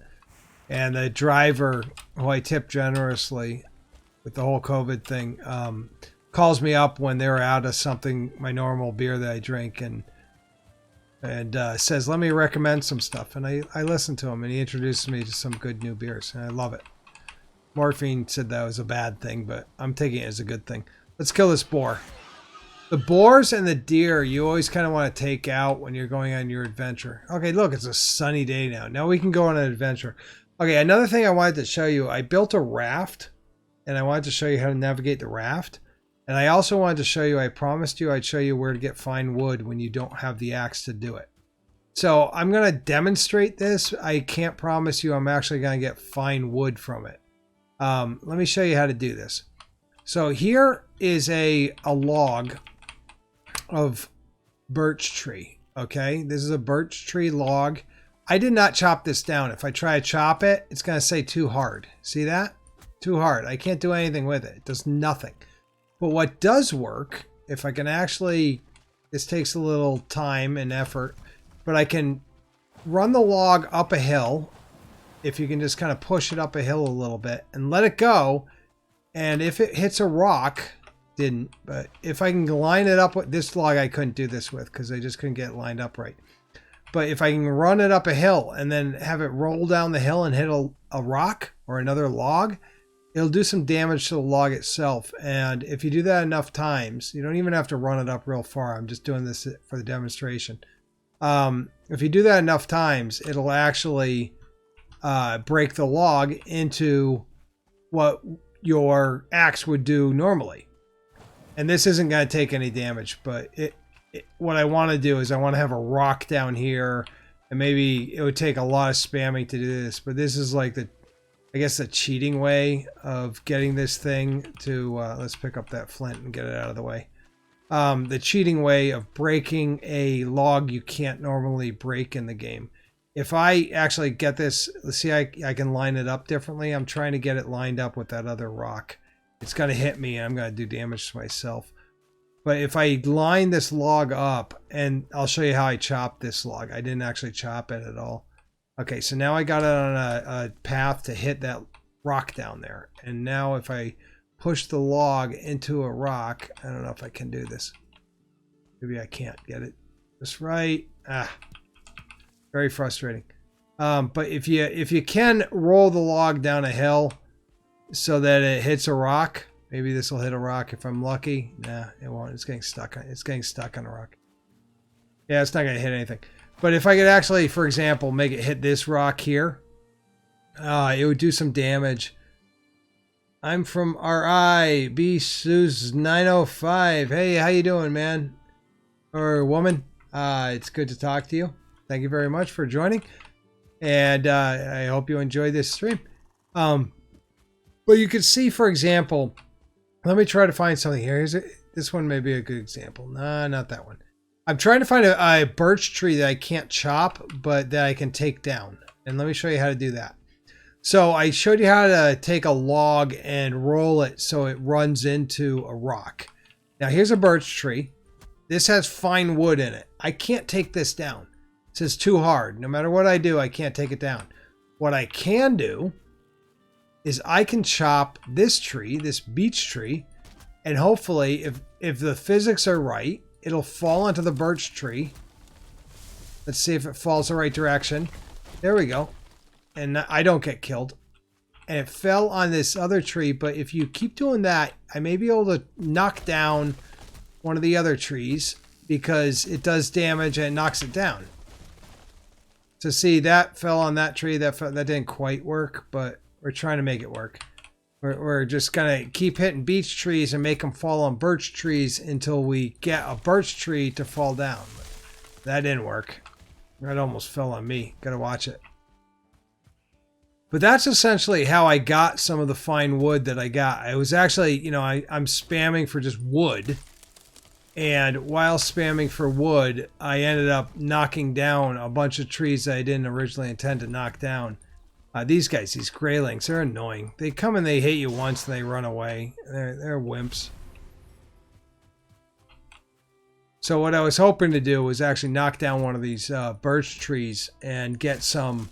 And the driver, who I tip generously with the whole COVID thing, calls me up when they're out of something, my normal beer that I drink, and says, let me recommend some stuff. And I listen to him, and he introduces me to some good new beers, and I love it. Morphine said that was a bad thing, but I'm taking it as a good thing. Let's kill this boar. The boars and the deer, you always kind of want to take out when you're going on your adventure. Okay, look, it's a sunny day now. Now we can go on an adventure. Okay, another thing I wanted to show you, I built a raft, and I wanted to show you how to navigate the raft. And I also wanted to show you, I promised you I'd show you where to get fine wood when you don't have the axe to do it. So I'm going to demonstrate this. I can't promise you I'm actually going to get fine wood from it. Let me show you how to do this. So here is a log of birch tree. Okay, this is a birch tree log. I did not chop this down. If I try to chop it, it's going to say too hard. See that? Too hard. I can't do anything with it. It does nothing. But what does work, if I can actually, this takes a little time and effort, but I can run the log up a hill. If you can just kind of push it up a hill a little bit and let it go. And if it hits a rock, didn't, but if I can line it up with this log, I couldn't do this with because I just couldn't get it lined up right. But if I can run it up a hill and then have it roll down the hill and hit a rock or another log, it'll do some damage to the log itself. And if you do that enough times, you don't even have to run it up real far. I'm just doing this for the demonstration. If you do that enough times, it'll actually break the log into what your axe would do normally. And this isn't going to take any damage, but what I want to do is I want to have a rock down here, and maybe it would take a lot of spamming to do this, but this is like I guess the cheating way of getting this thing to, let's pick up that flint and get it out of the way. The cheating way of breaking a log you can't normally break in the game. If I actually get this, let's see, I can line it up differently. I'm trying to get it lined up with that other rock. It's going to hit me and I'm going to do damage to myself. But if I line this log up, and I'll show you how I chopped this log. I didn't actually chop it at all. Okay, so now I got it on a path to hit that rock down there. And now if I push the log into a rock, I don't know if I can do this. Maybe I can't get it just right. Very frustrating. But if you can roll the log down a hill so that it hits a rock, maybe this will hit a rock if I'm lucky. Nah, it won't. It's getting stuck. It's getting stuck on a rock. Yeah, it's not going to hit anything. But if I could actually, for example, make it hit this rock here, it would do some damage. I'm from RI B Suze 905. Hey, how you doing, man? Or woman? It's good to talk to you. Thank you very much for joining. And I hope you enjoyed this stream. But you can see, for example, let me try to find something here. This one may be a good example. Nah, not that one. I'm trying to find a birch tree that I can't chop, but that I can take down. And let me show you how to do that. So I showed you how to take a log and roll it so it runs into a rock. Now here's a birch tree. This has fine wood in it. I can't take this down. This is too hard. No matter what I do, I can't take it down. What I can do is I can chop this tree, this beech tree, and hopefully if the physics are right, it'll fall onto the birch tree. Let's see if it falls the right direction. There we go. And I don't get killed. And it fell on this other tree, but if you keep doing that, I may be able to knock down one of the other trees because it does damage and it knocks it down. So see, that fell on that tree. That didn't quite work, but we're trying to make it work. We're just going to keep hitting beech trees and make them fall on birch trees until we get a birch tree to fall down. That didn't work. That almost fell on me. Got to watch it. But that's essentially how I got some of the fine wood that I got. I was actually, you know, I'm spamming for just wood. And while spamming for wood, I ended up knocking down a bunch of trees that I didn't originally intend to knock down. These guys, these graylings, they're annoying. They come and they hit you once and they run away. They're wimps. So what I was hoping to do was actually knock down one of these birch trees and get some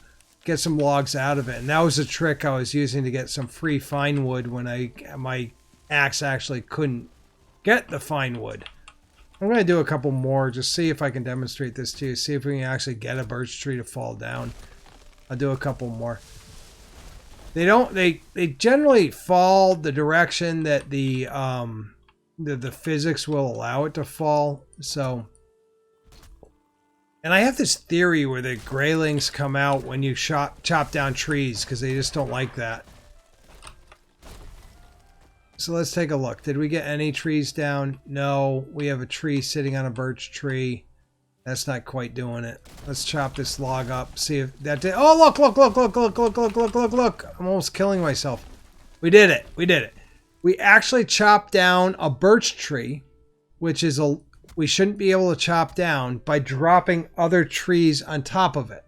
logs out of it. And that was a trick I was using to get some free fine wood when my axe actually couldn't get the fine wood. I'm going to do a couple more, just see if I can demonstrate this to you. See if we can actually get a birch tree to fall down. I'll do a couple more. They generally fall the direction that the physics will allow it to fall. So, and I have this theory where the graylings come out when you chop down trees because they just don't like that. So let's take a look. Did we get any trees down? No. We have a tree sitting on a birch tree. That's not quite doing it. Let's chop this log up. See if that did. Oh, look, look, look, look, look, look, look, look, look, look. I'm almost killing myself. We did it. We did it. We actually chopped down a birch tree, which is we shouldn't be able to chop down, by dropping other trees on top of it.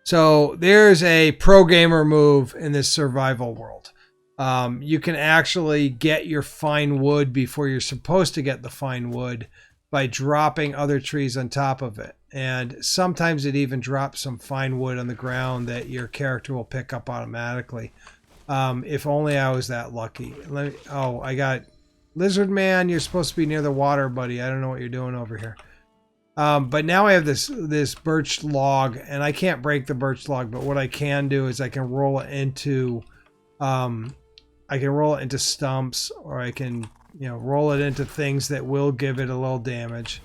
So there's a pro gamer move in this survival world. You can actually get your fine wood before you're supposed to get the fine wood by dropping other trees on top of it. And sometimes it even drops some fine wood on the ground that your character will pick up automatically. If only I was that lucky. Oh, I got Lizard Man. You're supposed to be near the water, buddy. I don't know what you're doing over here. But now I have this birch log, and I can't break the birch log, but what I can do is I can roll it into stumps, or I can, you know, roll it into things that will give it a little damage.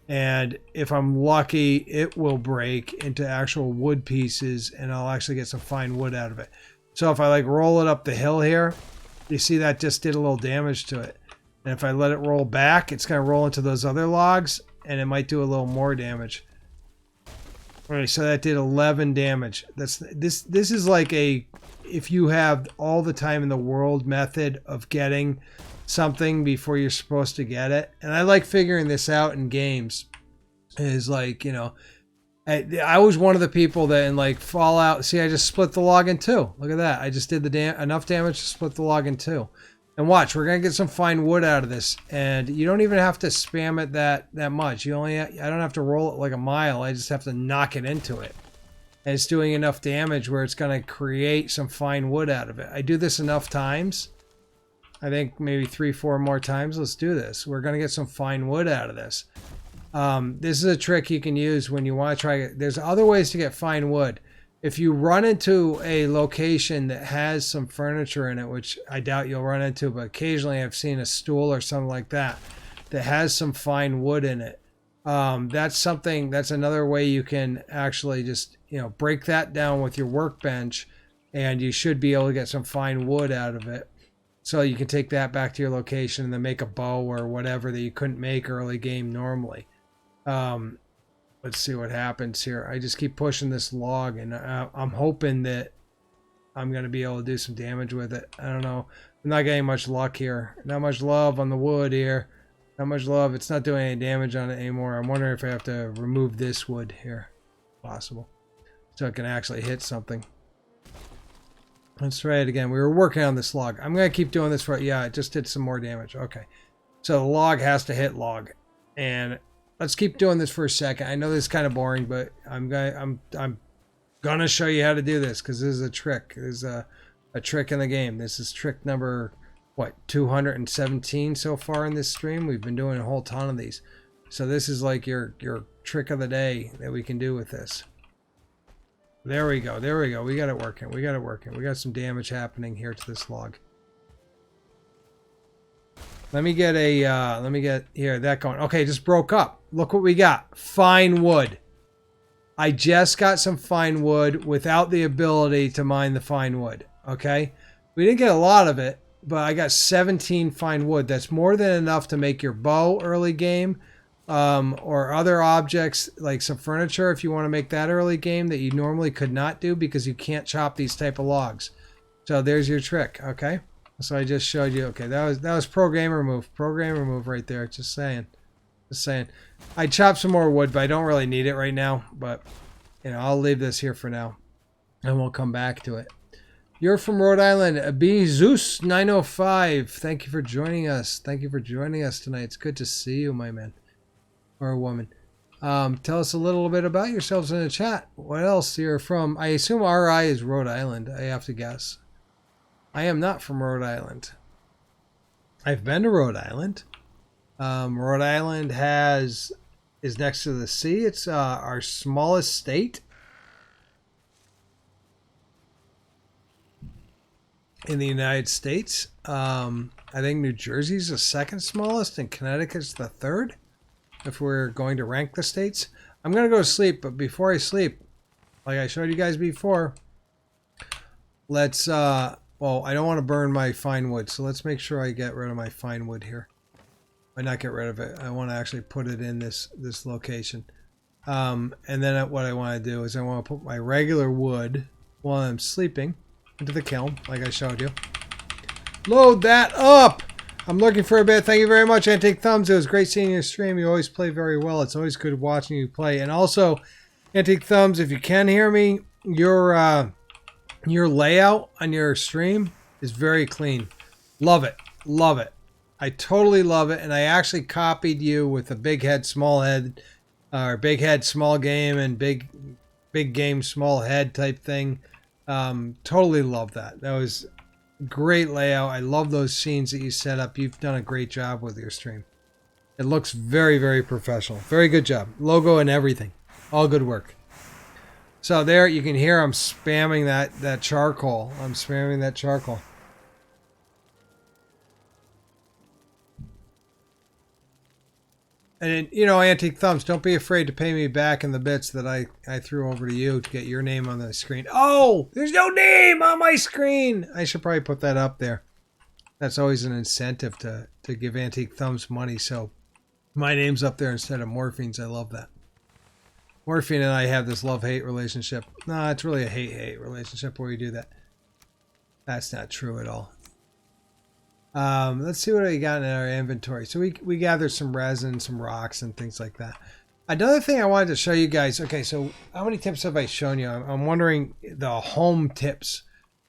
And if I'm lucky, it will break into actual wood pieces, and I'll actually get some fine wood out of it. So if I like roll it up the hill here, you see that just did a little damage to it. And if I let it roll back, it's going to roll into those other logs, and it might do a little more damage. All right, so that did 11 damage. This is like a, if you have all the time in the world method of getting something before you're supposed to get it. And I like figuring this out in games. Is like, you know, I was one of the people that in like Fallout, see, I just split the log in two. Look at that. I just did enough damage to split the log in two. And watch, we're going to get some fine wood out of this. And you don't even have to spam it that much. I don't have to roll it like a mile. I just have to knock it into it. and it's doing enough damage where it's going to create some fine wood out of it. I do this enough times. I think maybe 3-4 more times. Let's do this. We're going to get some fine wood out of this. This is a trick you can use when you want to try. There's other ways to get fine wood. If you run into a location that has some furniture in it, which I doubt you'll run into, but occasionally I've seen a stool or something like that that has some fine wood in it. That's another way you can actually just, break that down with your workbench, and you should be able to get some fine wood out of it. So you can take that back to your location and then make a bow or whatever that you couldn't make early game normally. Let's see what happens here. I just keep pushing this log, and I'm hoping that I'm going to be able to do some damage with it. I don't know. I'm not getting much luck here. Not much love on the wood here. Not much love. It's not doing any damage on it anymore. I'm wondering if I have to remove this wood here. Possible. So it can actually hit something. Let's try it again. We were working on this log. I'm going to keep doing this for... Yeah, it just did some more damage. Okay. So the log has to hit log. And let's keep doing this for a second. I know this is kind of boring, but I'm gonna show you how to do this, because this is a trick. This is a trick in the game. This is trick number, 217 so far in this stream. We've been doing a whole ton of these. So this is like your trick of the day that we can do with this. There we go. There we go. We got it working. We got it working. We got some damage happening here to this log. Let me get here, that going. Okay, just broke up. Look what we got. Fine wood. I just got some fine wood without the ability to mine the fine wood. Okay? We didn't get a lot of it, but I got 17 fine wood. That's more than enough to make your bow early game, or other objects like some furniture if you want to make that early game that you normally could not do because you can't chop these type of logs. So there's your trick, okay? So I just showed you. Okay, that was pro gamer move. Pro gamer move right there. Just saying. Just saying. I chopped some more wood, but I don't really need it right now. But, I'll leave this here for now. And we'll come back to it. You're from Rhode Island. B Zeus 905. Thank you for joining us. Thank you for joining us tonight. It's good to see you, my man. Or a woman. Tell us a little bit about yourselves in the chat. What else you're from? I assume RI is Rhode Island. I have to guess. I am not from Rhode Island. I've been to Rhode Island. Rhode Island is next to the sea. It's our smallest state in the United States. I think New Jersey's the second smallest and Connecticut's the third, if we're going to rank the states. I'm going to go to sleep, but before I sleep, like I showed you guys before, let's... well, I don't want to burn my fine wood, so let's make sure I get rid of my fine wood here. Or not get rid of it. I want to actually put it in this location. And then what I want to do is I want to put my regular wood while I'm sleeping into the kiln, like I showed you. Load that up! I'm looking for a bit. Thank you very much, Antique Thumbs. It was great seeing your stream. You always play very well. It's always good watching you play. And also, Antique Thumbs, if you can hear me, your layout on your stream is very clean. Love it. Love it. I totally love it. And I actually copied you with a big head, small head, or big head, small game, and big game, small head type thing. Totally love that. That was great layout. I love those scenes that you set up. You've done a great job with your stream. It looks very, very professional. Very good job. Logo and everything. All good work. So there you can hear I'm spamming that charcoal. I'm spamming that charcoal. And, Antique Thumbs, don't be afraid to pay me back in the bits that I threw over to you to get your name on the screen. Oh, there's no name on my screen. I should probably put that up there. That's always an incentive to give Antique Thumbs money. So my name's up there instead of Morphine's. I love that. Morphine and I have this love-hate relationship. No, it's really a hate-hate relationship where we do that. That's not true at all. Let's see what we got in our inventory. So we gathered some resin, some rocks, and things like that. Another thing I wanted to show you guys. Okay, so how many tips have I shown you? I'm wondering the home tips.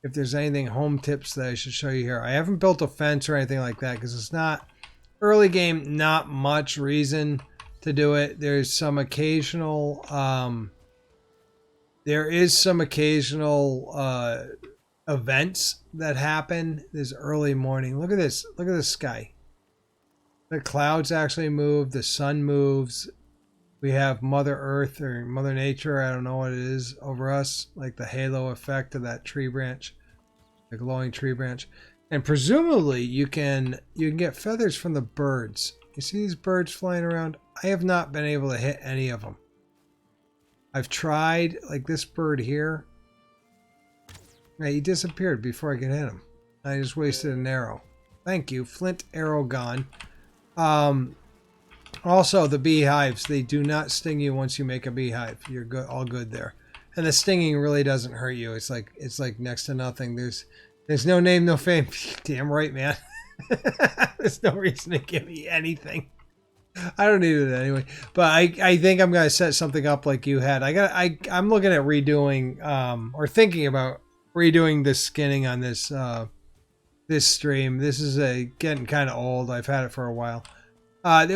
If there's anything home tips that I should show you here. I haven't built a fence or anything like that because it's not early game. Not much reason to do it. There's some occasional There is some occasional events that happen this early morning. Look at this. Look at the sky. The clouds actually move. The sun moves. We have Mother Earth or Mother Nature, I don't know what it is, over us, like the halo effect of that tree branch, the glowing tree branch. And presumably you can get feathers from the birds. You see these birds flying around? I have not been able to hit any of them. I've tried, like this bird here. Yeah, he disappeared before I could hit him. I just wasted an arrow. Thank you. Flint arrow gone. Also, the beehives, they do not sting you once you make a beehive. You're good, all good there. And the stinging really doesn't hurt you. It's like next to nothing. There's no name, no fame. Damn right, man. There's no reason to give me anything. I don't need it anyway. But I think I'm gonna set something up like you had. I'm looking at redoing or thinking about redoing the skinning on this this stream. This is getting kind of old. I've had it for a while. I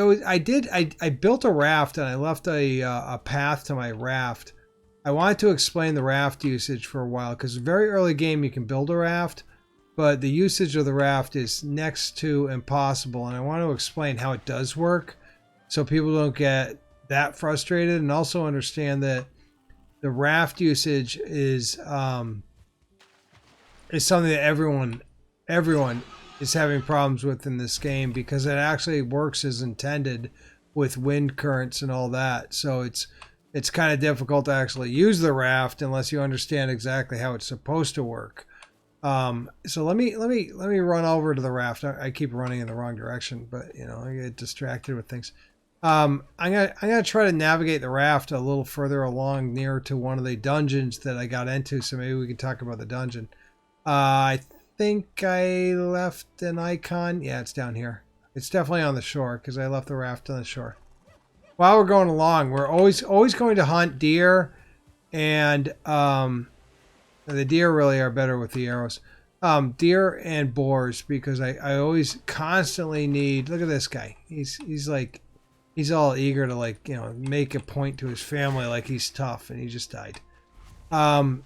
built a raft and I left a path to my raft. I wanted to explain the raft usage for a while because very early game you can build a raft, but the usage of the raft is next to impossible. And I want to explain how it does work so people don't get that frustrated, and also understand that the raft usage is something that everyone is having problems with in this game, because it actually works as intended with wind currents and all that. So it's kind of difficult to actually use the raft unless you understand exactly how it's supposed to work. So let me run over to the raft. I keep running in the wrong direction, but you know, I get distracted with things. I'm gonna try to navigate the raft a little further along, near to one of the dungeons that I got into. So maybe we can talk about the dungeon. I think I left an icon. Yeah, it's down here. It's definitely on the shore because I left the raft on the shore. While we're going along, we're always going to hunt deer, and the deer really are better with the arrows. Deer and boars, because I always constantly need. Look at this guy. He's like, he's all eager to, like, you know, make a point to his family like he's tough, and he just died. But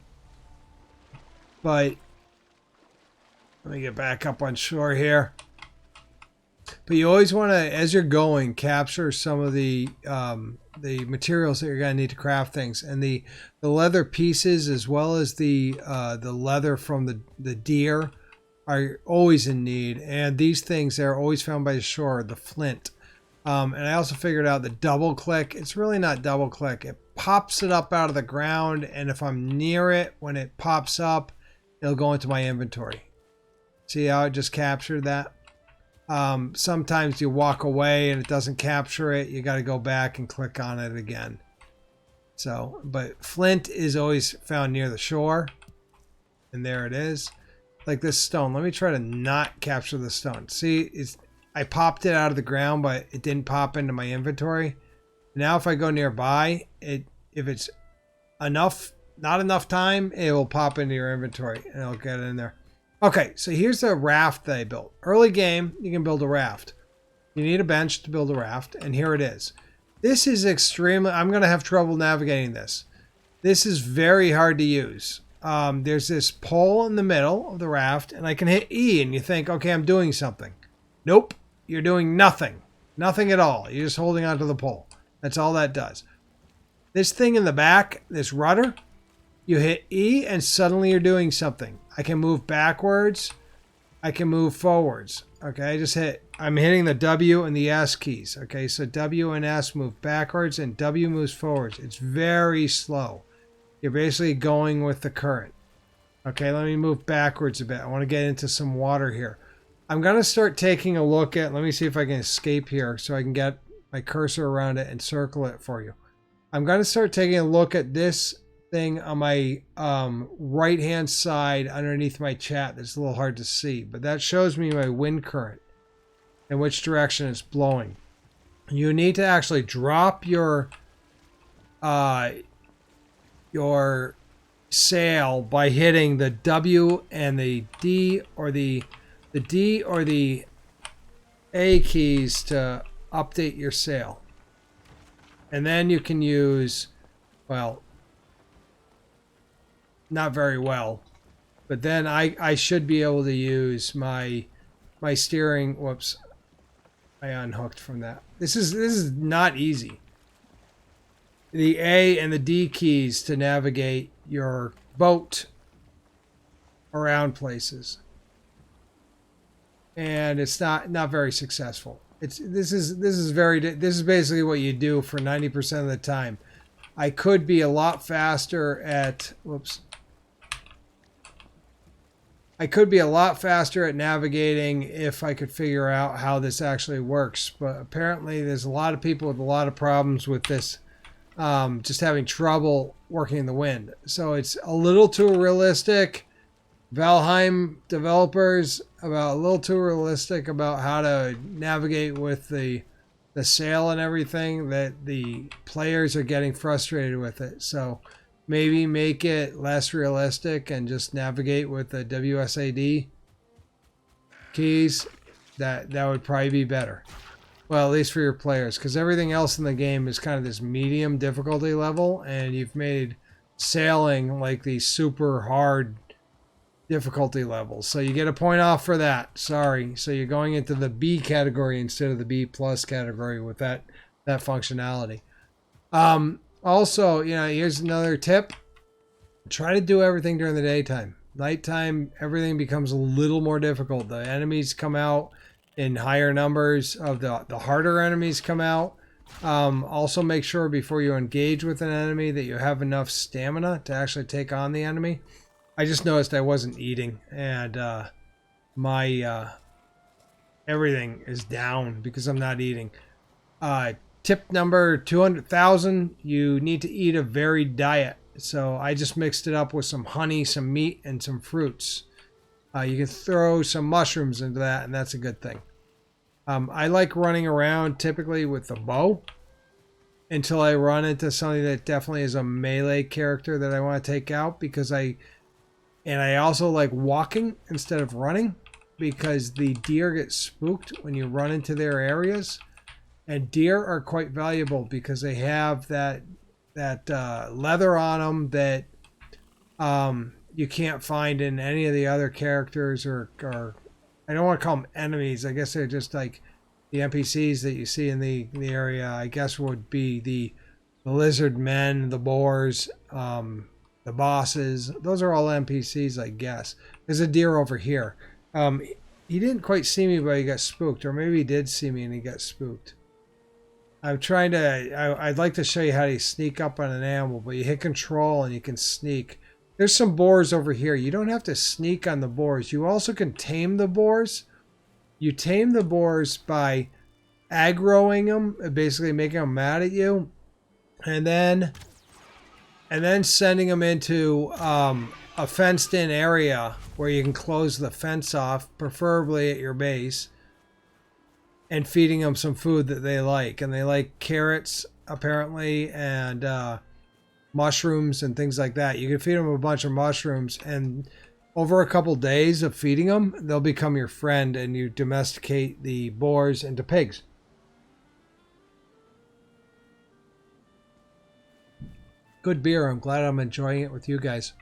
let me get back up on shore here. But you always want to, as you're going, capture some of the materials that you're going to need to craft things, and the leather pieces, as well as the leather from the deer, are always in need. And these things, they're always found by the shore. The flint, and I also figured out the double click. It's really not double click. It pops it up out of the ground, and if I'm near it when it pops up, it'll go into my inventory. See how it just captured that? Sometimes you walk away and it doesn't capture it. You got to go back and click on it again. So, but flint is always found near the shore. And there it is. Like this stone. Let me try to not capture the stone. See, I popped it out of the ground, but it didn't pop into my inventory. Now if I go nearby, if it's not enough time, it will pop into your inventory and it'll get in there. Okay, so here's the raft that I built. Early game, you can build a raft. You need a bench to build a raft, and here it is. This is extremely... I'm going to have trouble navigating this. This is very hard to use. There's this pole in the middle of the raft, and I can hit E, and you think, okay, I'm doing something. Nope, you're doing nothing. Nothing at all. You're just holding onto the pole. That's all that does. This thing in the back, this rudder... You hit E and suddenly you're doing something. I can move backwards. I can move forwards. Okay, I'm hitting the W and the S keys. Okay, so W and S move backwards and W moves forwards. It's very slow. You're basically going with the current. Okay, let me move backwards a bit. I want to get into some water here. I'm going to start taking a look at, let me see if I can escape here so I can get my cursor around it and circle it for you. I'm going to start taking a look at this thing on my right hand side underneath my chat. That's a little hard to see, but that shows me my wind current and which direction it's blowing. You need to actually drop your sail by hitting the W and the D or the D or the A keys to update your sail. And then you can use, well, not very well. But then I should be able to use my steering. Whoops, I unhooked from that. This is not easy. The A and the D keys to navigate your boat around places, and it's not very successful. This is basically what you do for 90% of the time. I could be a lot faster at I could be a lot faster at navigating if I could figure out how this actually works. But apparently there's a lot of people with a lot of problems with this, just having trouble working in the wind. So it's a little too realistic. Valheim developers, about a little too realistic about how to navigate with the sail and everything, that the players are getting frustrated with it. So maybe make it less realistic and just navigate with the WSAD keys. That would probably be better. Well, at least for your players, because everything else in the game is kind of this medium difficulty level, and you've made sailing like these super hard difficulty levels. So you get a point off for that. Sorry. So you're going into the B category instead of the B plus category with that functionality. Also, here's another tip. Try to do everything during the daytime. Nighttime, everything becomes a little more difficult. The enemies come out in higher numbers. Of the harder enemies come out. Also make sure before you engage with an enemy that you have enough stamina to actually take on the enemy. I just noticed I wasn't eating, and my everything is down because I'm not eating. Tip number 200,000, you need to eat a varied diet. So I just mixed it up with some honey, some meat, and some fruits. You can throw some mushrooms into that, and that's a good thing. I like running around typically with the bow until I run into something that definitely is a melee character that I want to take out, because I also like walking instead of running, because the deer get spooked when you run into their areas. And deer are quite valuable because they have that leather on them that you can't find in any of the other characters, or I don't want to call them enemies. I guess they're just like the NPCs that you see in the area. I guess would be the lizard men, the boars, the bosses. Those are all NPCs, I guess. There's a deer over here. He didn't quite see me, but he got spooked, or maybe he did see me and he got spooked. I'm trying to, I'd like to show you how to sneak up on an animal, but you hit control and you can sneak. There's some boars over here. You don't have to sneak on the boars. You also can tame the boars. You tame the boars by aggroing them, basically making them mad at you, and then sending them into a fenced-in area where you can close the fence off, preferably at your base, and feeding them some food that they like. And they like carrots, apparently, and mushrooms and things like that. You can feed them a bunch of mushrooms, and over a couple days of feeding them, they'll become your friend, and you domesticate the boars into pigs. Good beer. I'm glad I'm enjoying it with you guys.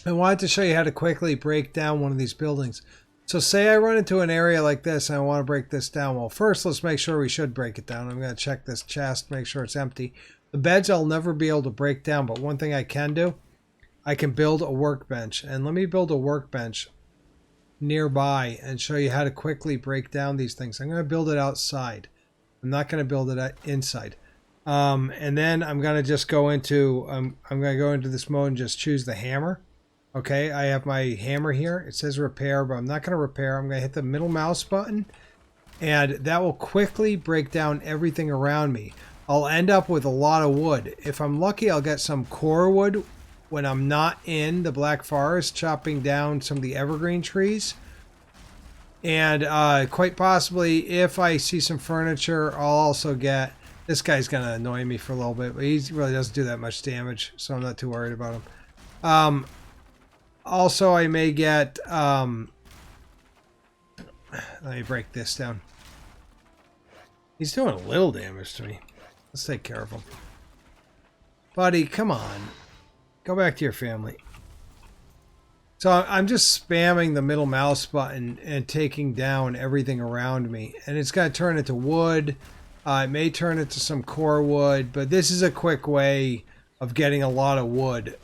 I wanted to show you how to quickly break down one of these buildings. So say I run into an area like this and I want to break this down. Well, first let's make sure we should break it down. I'm going to check this chest, make sure it's empty. The beds I'll never be able to break down, but one thing I can do, I can build a workbench. And let me build a workbench nearby and show you how to quickly break down these things. I'm going to build it outside. I'm not going to build it inside. And then I'm going to just go into, I'm going to go into this mode and just choose the hammer. Okay, I have my hammer here. It says repair, but I'm not going to repair. I'm going to hit the middle mouse button, and that will quickly break down everything around me. I'll end up with a lot of wood. If I'm lucky, I'll get some core wood when I'm not in the Black Forest chopping down some of the evergreen trees. And quite possibly, if I see some furniture, I'll also get... This guy's going to annoy me for a little bit, but he really doesn't do that much damage, so I'm not too worried about him. Also, I may get... let me break this down. He's doing a little damage to me. Let's take care of him. Buddy, come on. Go back to your family. So I'm just spamming the middle mouse button and taking down everything around me. And it's going to turn into wood. It may turn into some core wood, but this is a quick way of getting a lot of wood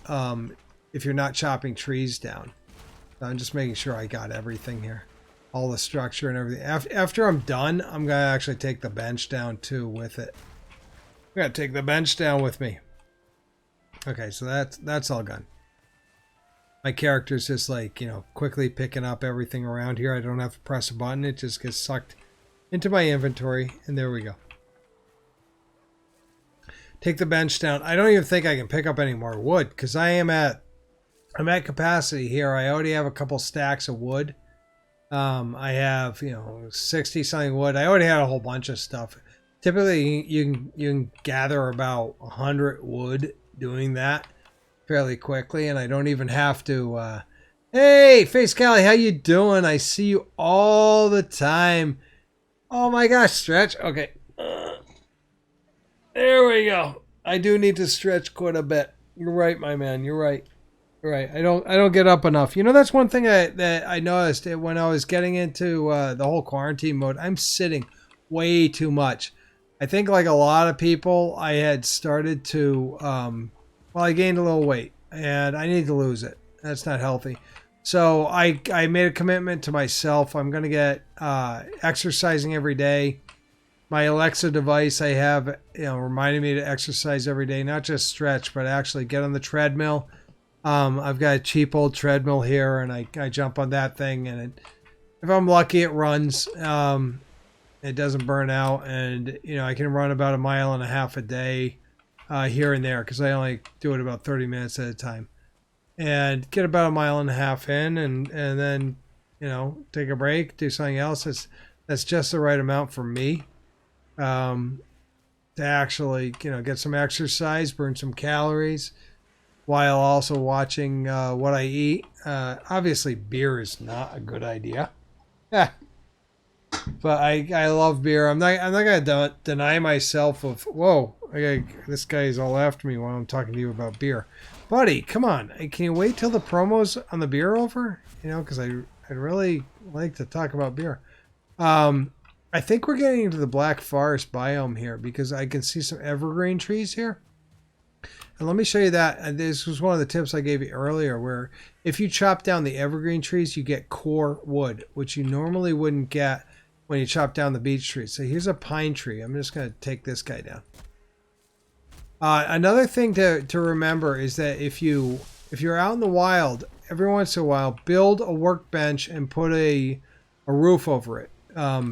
if you're not chopping trees down. So I'm just making sure I got everything here. All the structure and everything. After I'm done, I'm going to actually take the bench down too with it. I'm going to take the bench down with me. Okay, so that's all gone. My character's just like, you know, quickly picking up everything around here. I don't have to press a button. It just gets sucked into my inventory. And there we go. Take the bench down. I don't even think I can pick up any more wood because I'm at capacity here. I already have a couple stacks of wood. I have, you know, 60 something wood. I already had a whole bunch of stuff. Typically, you can gather about 100 wood doing that fairly quickly, and I don't even have to. Hey, Face Callie, how you doing? I see you all the time. Oh my gosh, stretch. Okay, there we go. I do need to stretch quite a bit. You're right, my man. You're right. Right. I don't get up enough. You know, that's one thing that I noticed when I was getting into the whole quarantine mode. I'm sitting way too much. I think like a lot of people, I had started to, well, I gained a little weight and I need to lose it. That's not healthy. So I made a commitment to myself. I'm going to get exercising every day. My Alexa device I have, you know, reminding me to exercise every day, not just stretch, but actually get on the treadmill. I've got a cheap old treadmill here, and I jump on that thing, and if I'm lucky, it runs. It doesn't burn out, and you know I can run about 1.5 miles a day here and there because I only do it about 30 minutes at a time, and get about 1.5 miles in, and then you know take a break, do something else. That's just the right amount for me to actually you know get some exercise, burn some calories, while also watching what I eat. Obviously, beer is not a good idea. Yeah. But I love beer. I'm not gonna deny myself of. Whoa, this guy is all after me while I'm talking to you about beer, buddy. Come on, can you wait till the promos on the beer over? You know, because I'd really like to talk about beer. I think we're getting into the Black Forest biome here because I can see some evergreen trees here. And let me show you that. This was one of the tips I gave you earlier, where if you chop down the evergreen trees, you get core wood, which you normally wouldn't get when you chop down the beech trees. So here's a pine tree. I'm just going to take this guy down. Another thing to remember is that if you're out in the wild, every once in a while, build a workbench and put a roof over it,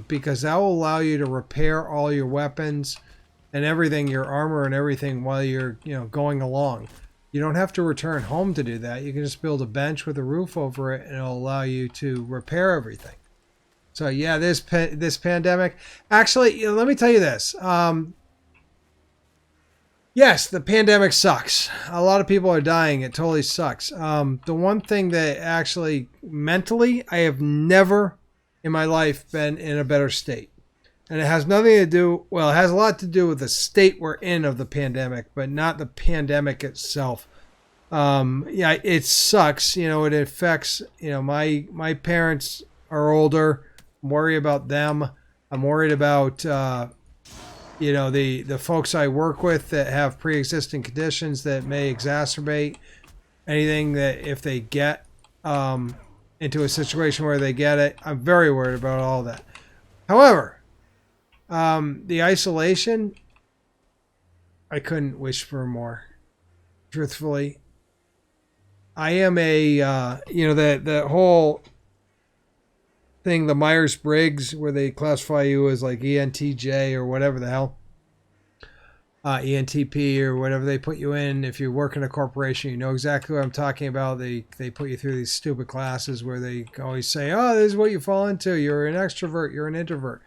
because that will allow you to repair all your weapons and everything, your armor and everything, while you're going along. You don't have to return home to do that. You can just build a bench with a roof over it, and it'll allow you to repair everything. So yeah, this pandemic. Actually, let me tell you this. Yes, the pandemic sucks. A lot of people are dying. It totally sucks. The one thing that actually mentally, I have never in my life been in a better state. And it has nothing to do, well, it has a lot to do with the state we're in of the pandemic, but not the pandemic itself. Yeah, it sucks. You know, it affects, my parents are older. I'm worried about them. I'm worried about, the folks I work with that have pre-existing conditions that may exacerbate anything that if they get into a situation where they get it. I'm very worried about all that. However, the isolation, I couldn't wish for more. Truthfully, I am the whole thing, the Myers-Briggs, where they classify you as like ENTJ or whatever the hell, ENTP or whatever they put you in. If you work in a corporation, you know exactly what I'm talking about. They put you through these stupid classes where they always say, oh, this is what you fall into. You're an extrovert. You're an introvert.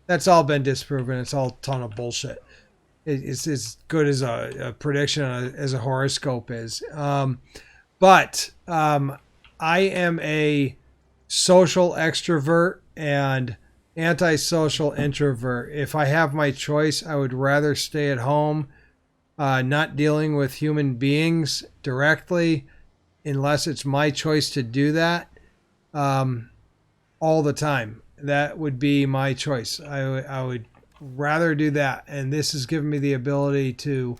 That's all been disproven. It's all a ton of bullshit. It's as good as a prediction as a horoscope is. But I am a social extrovert and antisocial introvert. If I have my choice, I would rather stay at home, not dealing with human beings directly, unless it's my choice to do that all the time. That would be my choice. I would rather do that. And this has given me the ability to,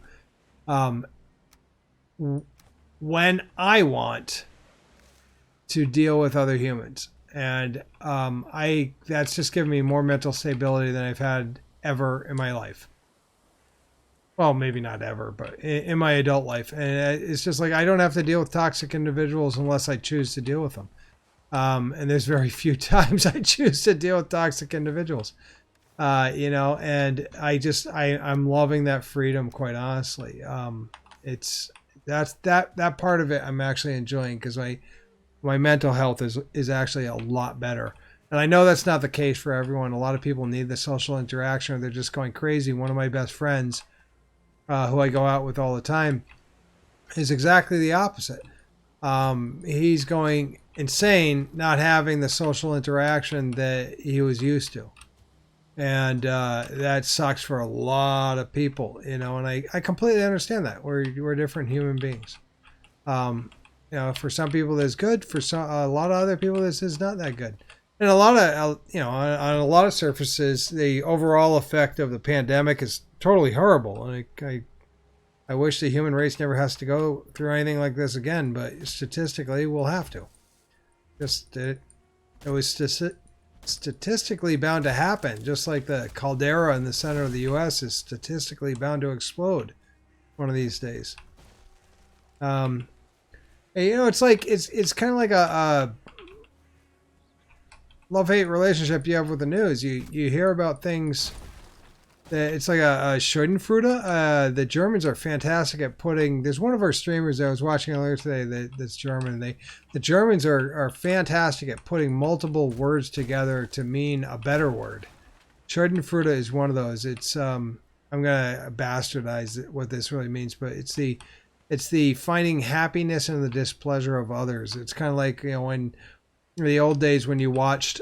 when I want, to deal with other humans. And that's just given me more mental stability than I've had ever in my life. Well, maybe not ever, but in my adult life. And it's just like I don't have to deal with toxic individuals unless I choose to deal with them. And there's very few times I choose to deal with toxic individuals. And I'm loving that freedom, quite honestly. That part of it I'm actually enjoying, because my mental health is actually a lot better. And I know that's not the case for everyone. A lot of people need the social interaction, or they're just going crazy. One of my best friends, who I go out with all the time, is exactly the opposite. He's going insane not having the social interaction that he was used to. And that sucks for a lot of people, and I completely understand that. We're different human beings. For some people that's good. For a lot of other people, this is not that good. And a lot of, on a lot of surfaces, the overall effect of the pandemic is totally horrible. And I wish the human race never has to go through anything like this again, but statistically, we'll have to. It was statistically bound to happen, just like the caldera in the center of the U.S. is statistically bound to explode one of these days. It's like it's kind of like a love-hate relationship you have with the news. You hear about things that it's like a Schadenfreude. The Germans are fantastic at putting. There's one of our streamers that I was watching earlier today that's German. The Germans are fantastic at putting multiple words together to mean a better word. Schadenfreude is one of those. It's I'm gonna bastardize what this really means, but it's the finding happiness in the displeasure of others. It's kind of like, in the old days when you watched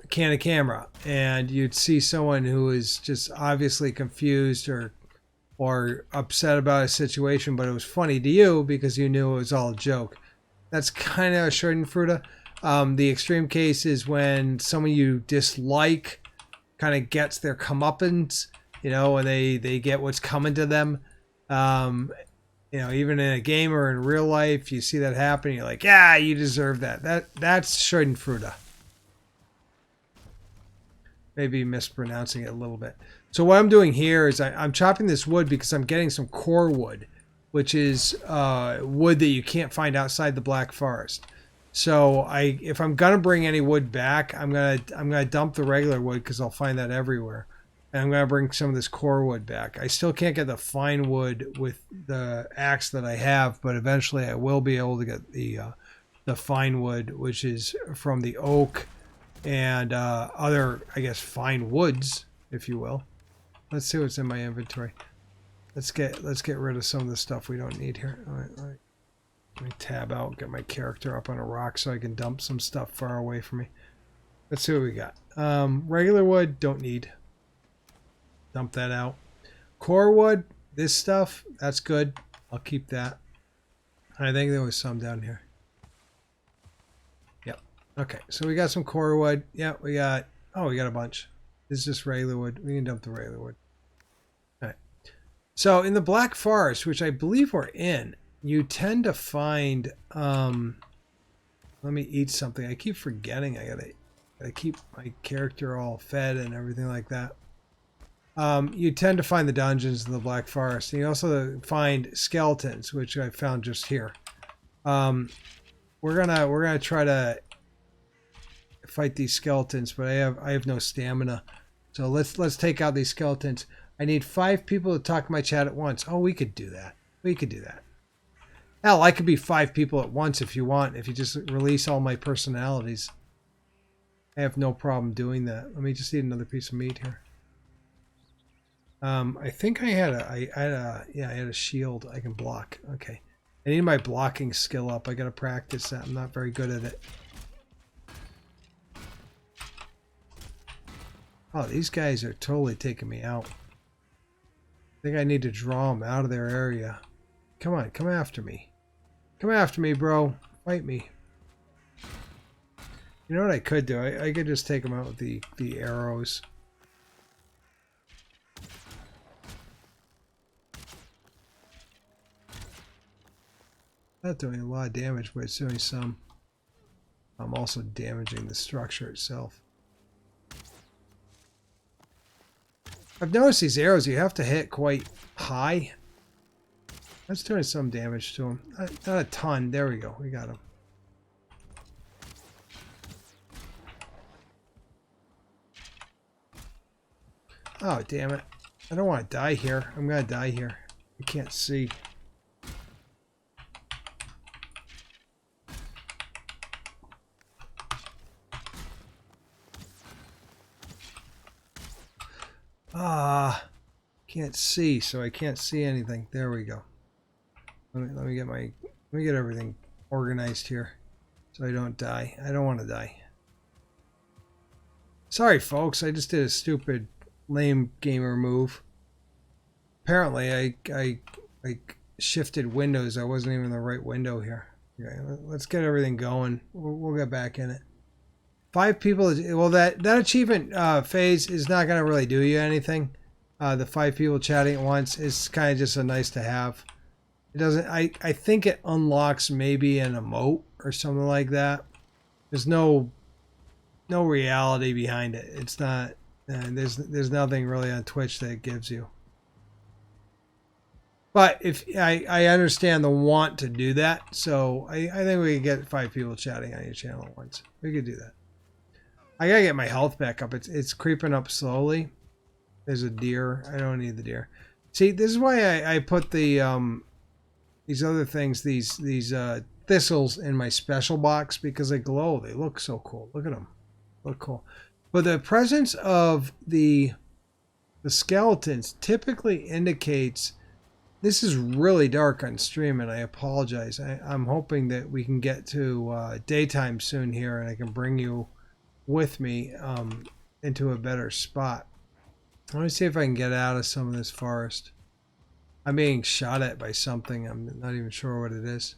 Candid Camera and you'd see someone who is just obviously confused or upset about a situation, but it was funny to you because you knew it was all a joke. That's kind of a Schadenfreude. The extreme case is when someone you dislike kind of gets their comeuppance, and they get what's coming to them. Even in a game or in real life, you see that happen. You're like, yeah, you deserve that. That's Schadenfreude. Maybe mispronouncing it a little bit. So what I'm doing here is I'm chopping this wood because I'm getting some core wood, which is wood that you can't find outside the Black Forest. So if I'm gonna bring any wood back, I'm gonna dump the regular wood because I'll find that everywhere. And I'm gonna bring some of this core wood back. I still can't get the fine wood with the axe that I have, but eventually I will be able to get the fine wood, which is from the oak and other, I guess, fine woods, if you will. Let's see what's in my inventory. Let's get rid of some of the stuff we don't need here. All right. Let me tab out, get my character up on a rock so I can dump some stuff far away from me. Let's see what we got. Regular wood, don't need. Dump that out. Core wood, this stuff, that's good. I'll keep that. I think there was some down here. Yep. Okay, so we got some core wood. Yeah, we got a bunch. This is just regular wood. We can dump the regular wood. All right. So in the Black Forest, which I believe we're in, you tend to find, let me eat something. I keep forgetting I gotta keep my character all fed and everything like that. You tend to find the dungeons in the Black Forest. And you also find skeletons, which I found just here. We're gonna try to fight these skeletons, but I have no stamina. So let's take out these skeletons. I need 5 people to talk to my chat at once. Oh, we could do that. We could do that. Hell, I could be 5 people at once if you want. If you just release all my personalities, I have no problem doing that. Let me just eat another piece of meat here. I think I had a shield I can block. Okay. I need my blocking skill up. I gotta practice that. I'm not very good at it. Oh, these guys are totally taking me out. I think I need to draw them out of their area. Come on, come after me. Come after me, bro. Fight me. You know what I could do? I could just take him out with the arrows. Not doing a lot of damage, but it's doing some. I'm also damaging the structure itself. I've noticed these arrows you have to hit quite high. That's doing some damage to him. Not a ton. There we go. We got him. Oh, damn it. I don't want to die here. I'm going to die here. I can't see. Can't see, so I can't see anything. There we go. Let me get everything organized here so I don't die. I don't want to die. Sorry, folks. I just did a stupid, lame gamer move. Apparently, I shifted windows. I wasn't even in the right window here. Okay, let's get everything going. We'll get back in it. 5 people. Well, that achievement phase is not going to really do you anything. The 5 people chatting at once is kind of just a nice to have. It doesn't. I think it unlocks maybe an emote or something like that. There's no reality behind it. It's not. There's nothing really on Twitch that it gives you. But if I understand the want to do that, so I think we could get 5 people chatting on your channel at once. We could do that. I gotta get my health back up. It's creeping up slowly. There's a deer. I don't need the deer. See, this is why I put the these other things, these thistles in my special box, because they glow. They look so cool. Look at them. Look cool. But the presence of the skeletons typically indicates this is really dark on stream, and I apologize. I'm hoping that we can get to daytime soon here, and I can bring you with me into a better spot. Let me see if I can get out of some of this forest. I'm being shot at by something. I'm not even sure what it is.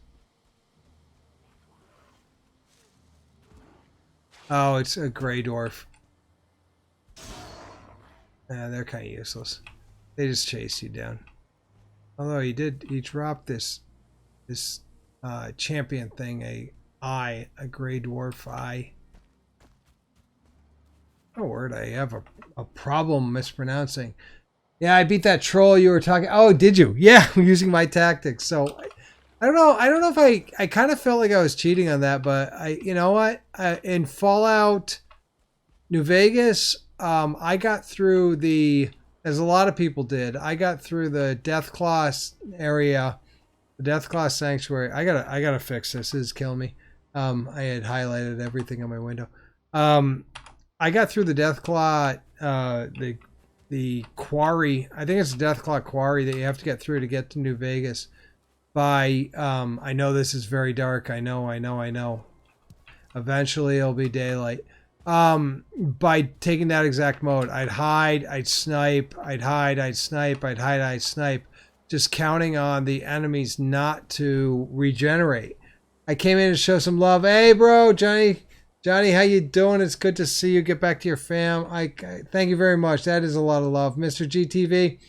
Oh, it's a gray dwarf. Yeah, they're kind of useless. They just chase you down. Although he dropped this champion thing, a gray dwarf eye. Oh, word, I have a problem mispronouncing. Yeah, I beat that troll you were talking. Oh, did you? Yeah, I'm using my tactics. So I don't know. I don't know if I kind of felt like I was cheating on that, but you know what? In Fallout New Vegas, I got through as a lot of people did. I got through the Deathclaw area, the Deathclaw Sanctuary. I gotta fix this. This is killing me. I had highlighted everything on my window. I got through the Deathclaw, the quarry. I think it's the Deathclaw quarry that you have to get through to get to New Vegas. By I know this is very dark. I know. Eventually it'll be daylight. By taking that exact mode, I'd hide, I'd snipe, I'd hide, I'd snipe, I'd hide, I'd snipe, just counting on the enemies not to regenerate. I came in to show some love. Hey, bro, Johnny, how you doing? It's good to see you. Get back to your fam. I thank you very much. That is a lot of love, Mr. GTV.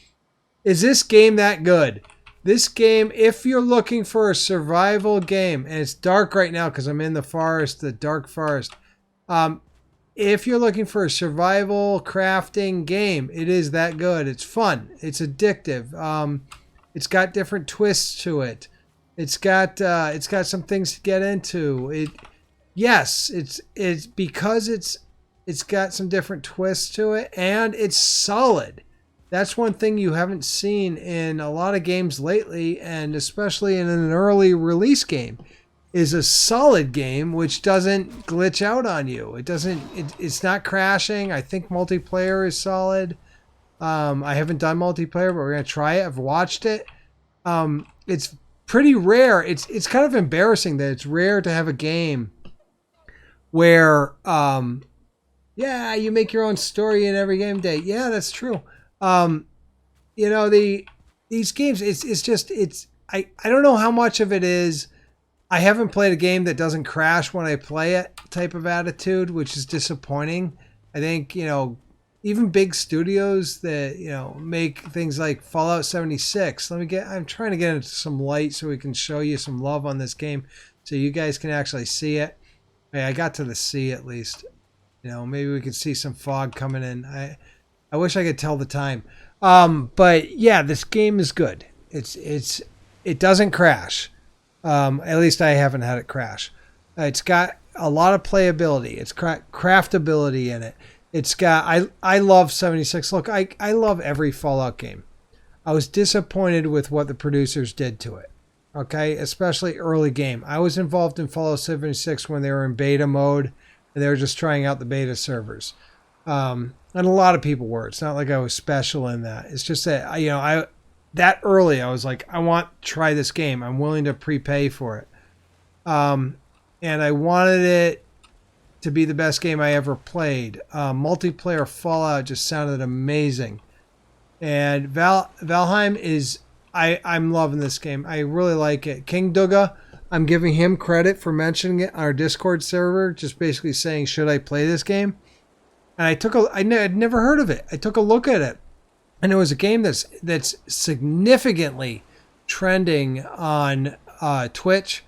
Is this game that good? This game, if you're looking for a survival game, and it's dark right now because I'm in the forest, the dark forest. If you're looking for a survival crafting game, it is that good. It's fun. It's addictive. It's got different twists to it. It's got some things to get into. Yes, it's because it's got some different twists to it, and it's solid. That's one thing you haven't seen in a lot of games lately, and especially in an early release game, is a solid game which doesn't glitch out on you. It's not crashing. I think multiplayer is solid. I haven't done multiplayer, but we're gonna try it. I've watched it. It's pretty rare. It's kind of embarrassing that it's rare to have a game where yeah, you make your own story in every game day. Yeah, that's true. You know, these games, I don't know how much of it is I haven't played a game that doesn't crash when I play it type of attitude, which is disappointing. I think, even big studios that, make things like Fallout 76. I'm trying to get into some light so we can show you some love on this game so you guys can actually see it. Hey, I got to the sea at least. Maybe we could see some fog coming in. I wish I could tell the time. But yeah, this game is good. It doesn't crash. At least I haven't had it crash. It's got a lot of playability. It's craftability in it. It's got I love 76. Look, I love every Fallout game. I was disappointed with what the producers did to it. Okay, especially early game. I was involved in Fallout 76 when they were in beta mode and they were just trying out the beta servers. And a lot of people were. It's not like I was special in that. It's just that I that early I was like, I want to try this game. I'm willing to prepay for it. And I wanted it to be the best game I ever played. Multiplayer Fallout just sounded amazing. And Valheim is I'm loving this game. I really like it. King Dugga, I'm giving him credit for mentioning it on our Discord server, just basically saying, should I play this game? And I'd never heard of it. I took a look at it. And it was a game that's significantly trending on Twitch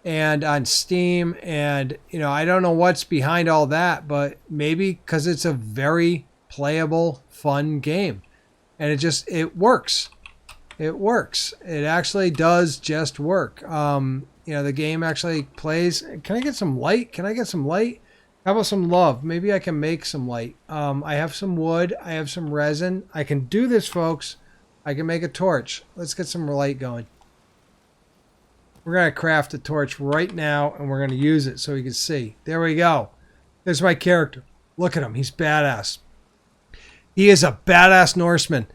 and on Steam. And, I don't know what's behind all that, but maybe because it's a very playable, fun game. And it works. It works. It actually does just work. The game actually plays. Can I get some light? How about some love? Maybe I can make some light. I have some wood. I have some resin. I can do this, folks. I can make a torch. Let's get some light going. We're going to craft a torch right now, and we're going to use it so we can see. There we go. There's my character. Look at him. He's badass. He is a badass Norseman.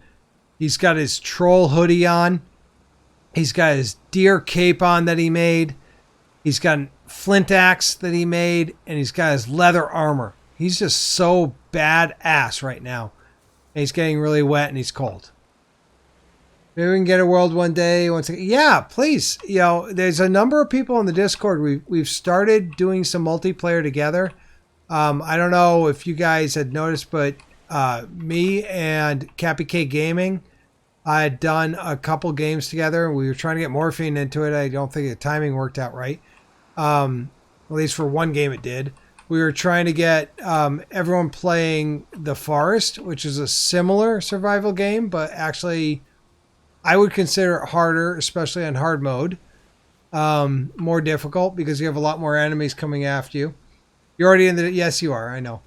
He's got his troll hoodie on. He's got his deer cape on that he made. He's got a flint axe that he made, and he's got his leather armor. He's just so badass right now. And he's getting really wet and he's cold. Maybe we can get a world one day. Yeah, please. There's a number of people on the Discord. We've started doing some multiplayer together. I don't know if you guys had noticed, but me and Cappy K Gaming, I had done a couple games together, and we were trying to get Morphine into it. I don't think the timing worked out right. At least for one game it did. We were trying to get everyone playing The Forest, which is a similar survival game, but actually I would consider it harder, especially on hard mode. More difficult because you have a lot more enemies coming after you. You're already in the... Yes, you are. I know.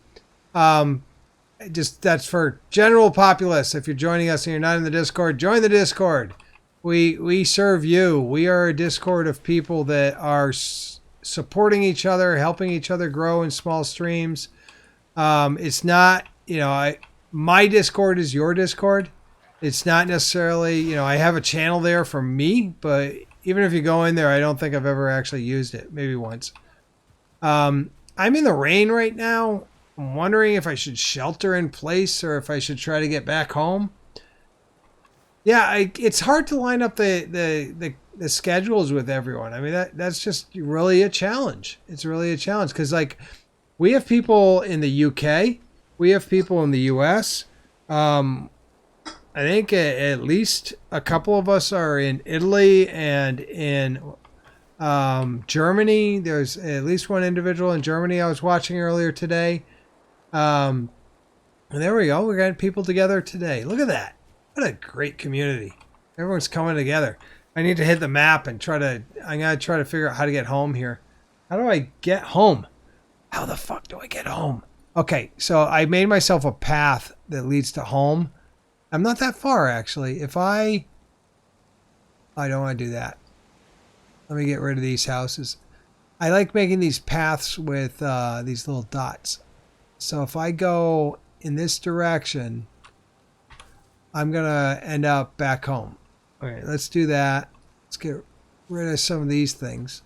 That's for general populace. If you're joining us and you're not in the Discord, join the Discord. We serve you. We are a Discord of people that are supporting each other, helping each other grow in small streams. It's not, my Discord is your Discord. It's not necessarily, I have a channel there for me, but even if you go in there, I don't think I've ever actually used it. Maybe once. I'm in the rain right now. I'm wondering if I should shelter in place or if I should try to get back home. Yeah, it's hard to line up the schedules with everyone. I mean, that's just really a challenge. It's really a challenge because, we have people in the UK. We have people in the US. I think at least a couple of us are in Italy and in Germany. There's at least one individual in Germany I was watching earlier today. And there we go. We got people together today. Look at that. What a great community. Everyone's coming together. I need to hit the map and I'm going to try to figure out how to get home here. How do I get home? How the fuck do I get home? Okay, so I made myself a path that leads to home. I'm not that far, actually. I don't want to do that. Let me get rid of these houses. I like making these paths with these little dots. So if I go in this direction, I'm going to end up back home. Okay, let's do that. Let's get rid of some of these things.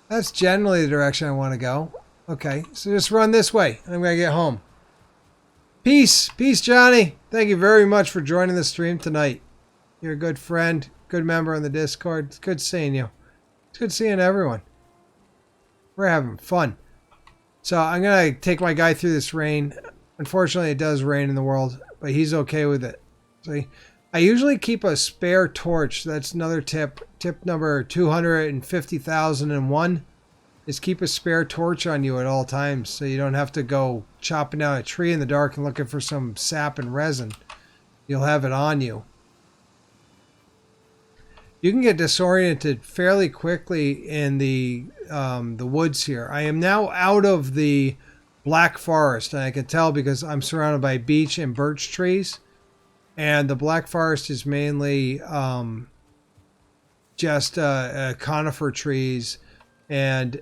That's generally the direction I want to go. Okay, so just run this way, and I'm going to get home. Peace. Peace, Johnny. Thank you very much for joining the stream tonight. You're a good friend, good member on the Discord. It's good seeing you. It's good seeing everyone. We're having fun. So I'm going to take my guy through this rain. Unfortunately, it does rain in the world, but he's okay with it. See, I usually keep a spare torch. That's another tip. Tip number 250,001 is keep a spare torch on you at all times so you don't have to go chopping down a tree in the dark and looking for some sap and resin. You'll have it on you. You can get disoriented fairly quickly in the woods here. I am now out of the Black Forest, and I can tell because I'm surrounded by beech and birch trees. And the Black Forest is mainly just conifer trees, and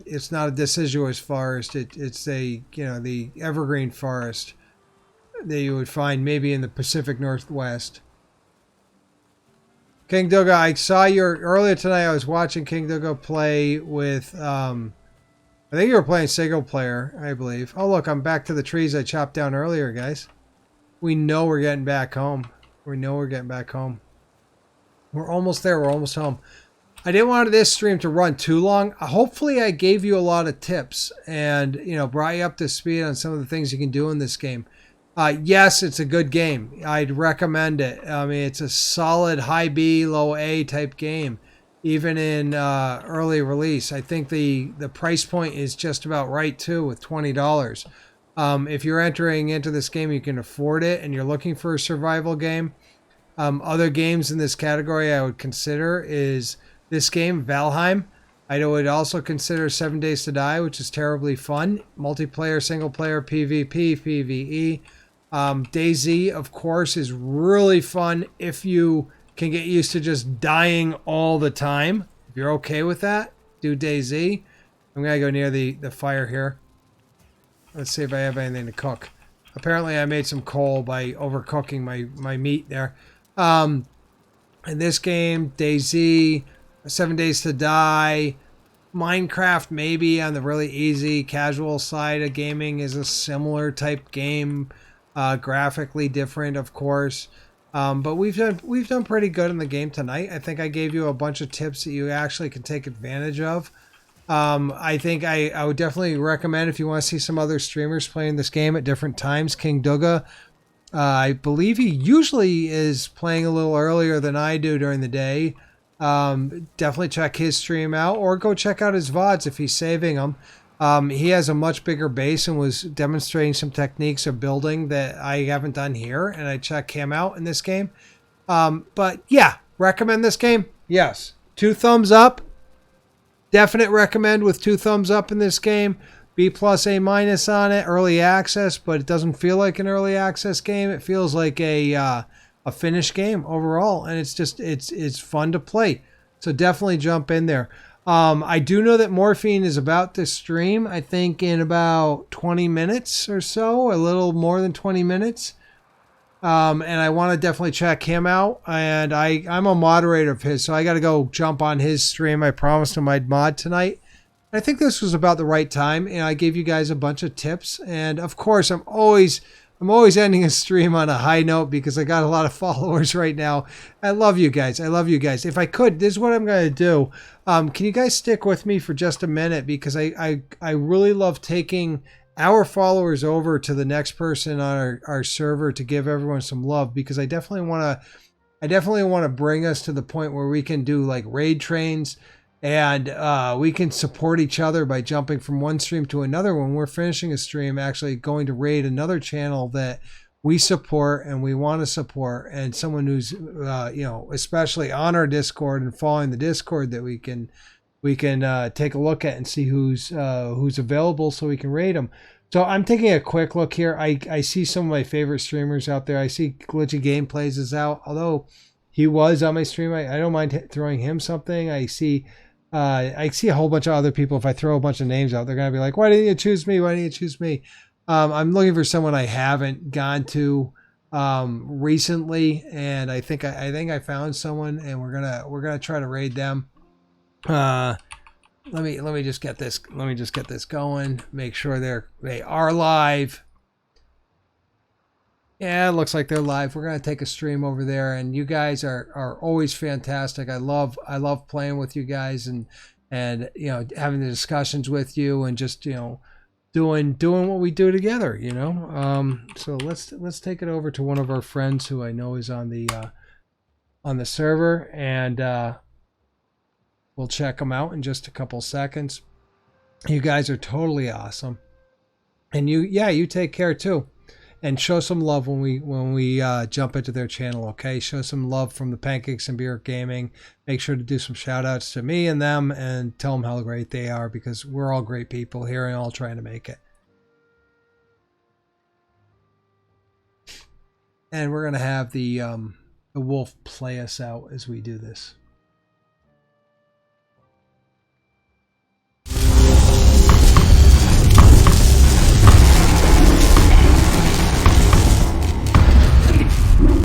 it's not a deciduous forest. It's a, you know, the evergreen forest that you would find maybe in the Pacific Northwest. King Duga, I saw your earlier tonight. I was watching King Duga play with. I think you were playing single player, I believe. Oh look, I'm back to the trees I chopped down earlier, guys. We know we're getting back home. We know we're getting back home. We're almost there. We're almost home. I didn't want this stream to run too long. Hopefully, I gave you a lot of tips and, you know, brought you up to speed on some of the things you can do in this game. Yes, it's a good game. I'd recommend it. I mean, it's a solid high B, low A type game, even in early release. I think the price point is just about right too, with $20. If you're entering into this game, you can afford it, and you're looking for a survival game. Other games in this category I would consider is this game, Valheim. I would also consider 7 Days to Die, which is terribly fun. Multiplayer, single player, PvP, PvE. DayZ, of course, is really fun if you can get used to just dying all the time. If you're okay with that, do DayZ. I'm going to go near the fire here. Let's see if I have anything to cook. Apparently, I made some coal by overcooking my meat there. In this game, DayZ, 7 Days to Die, Minecraft maybe on the really easy, casual side of gaming is a similar type game. Graphically different, of course. But we've done pretty good in the game tonight. I think I gave you a bunch of tips that you actually can take advantage of. I think I would definitely recommend, if you want to see some other streamers playing this game at different times, King Duga. I believe he usually is playing a little earlier than I do during the day. Definitely check his stream out, or go check out his VODs if he's saving them. He has a much bigger base and was demonstrating some techniques of building that I haven't done here, and I check him out in this game. But yeah, recommend this game? Yes. 2 thumbs up. Definite recommend with 2 thumbs up in this game. B+, A- on it. Early access, but it doesn't feel like an early access game. It feels like a finished game overall, and it's fun to play. So definitely jump in there. I do know that Morphine is about to stream, I think in about 20 minutes or so, a little more than 20 minutes. And I want to definitely check him out. And I'm a moderator of his, so I got to go jump on his stream. I promised him I'd mod tonight. I think this was about the right time, and I gave you guys a bunch of tips. And of course, I'm always ending a stream on a high note because I got a lot of followers right now. I love you guys. I love you guys. If I could, this is what I'm going to do. Can you guys stick with me for just a minute? Because I really love taking our followers over to the next person on our server to give everyone some love, because I definitely want to bring us to the point where we can do like raid trains, and we can support each other by jumping from one stream to another. When we're finishing a stream, actually going to raid another channel that we support and we want to support, and someone who's especially on our Discord and following the Discord, that we can take a look at and see who's available so we can raid them. So I'm taking a quick look here. I see some of my favorite streamers out there. I see Glitchy Gameplays is out, although he was on my stream. I don't mind throwing him something. I see a whole bunch of other people. If I throw a bunch of names out, they're going to be like, why didn't you choose me? Why didn't you choose me? I'm looking for someone I haven't gone to recently, and I think I found someone, and we're gonna try to raid them. Let me just get this going. Make sure they are live. Yeah, it looks like they're live. We're gonna take a stream over there, and you guys are always fantastic. I love playing with you guys, and you know, having the discussions with you, and just, you know, doing what we do together. You know, so let's take it over to one of our friends who I know is on the server, and we'll check them out in just a couple seconds. You guys are totally awesome, and you take care too. And show some love when we jump into their channel, okay? Show some love from the Pancakes and Beer Gaming. Make sure to do some shout outs to me and them, and tell them how great they are, because we're all great people here and all trying to make it. And we're gonna have the wolf play us out as we do this.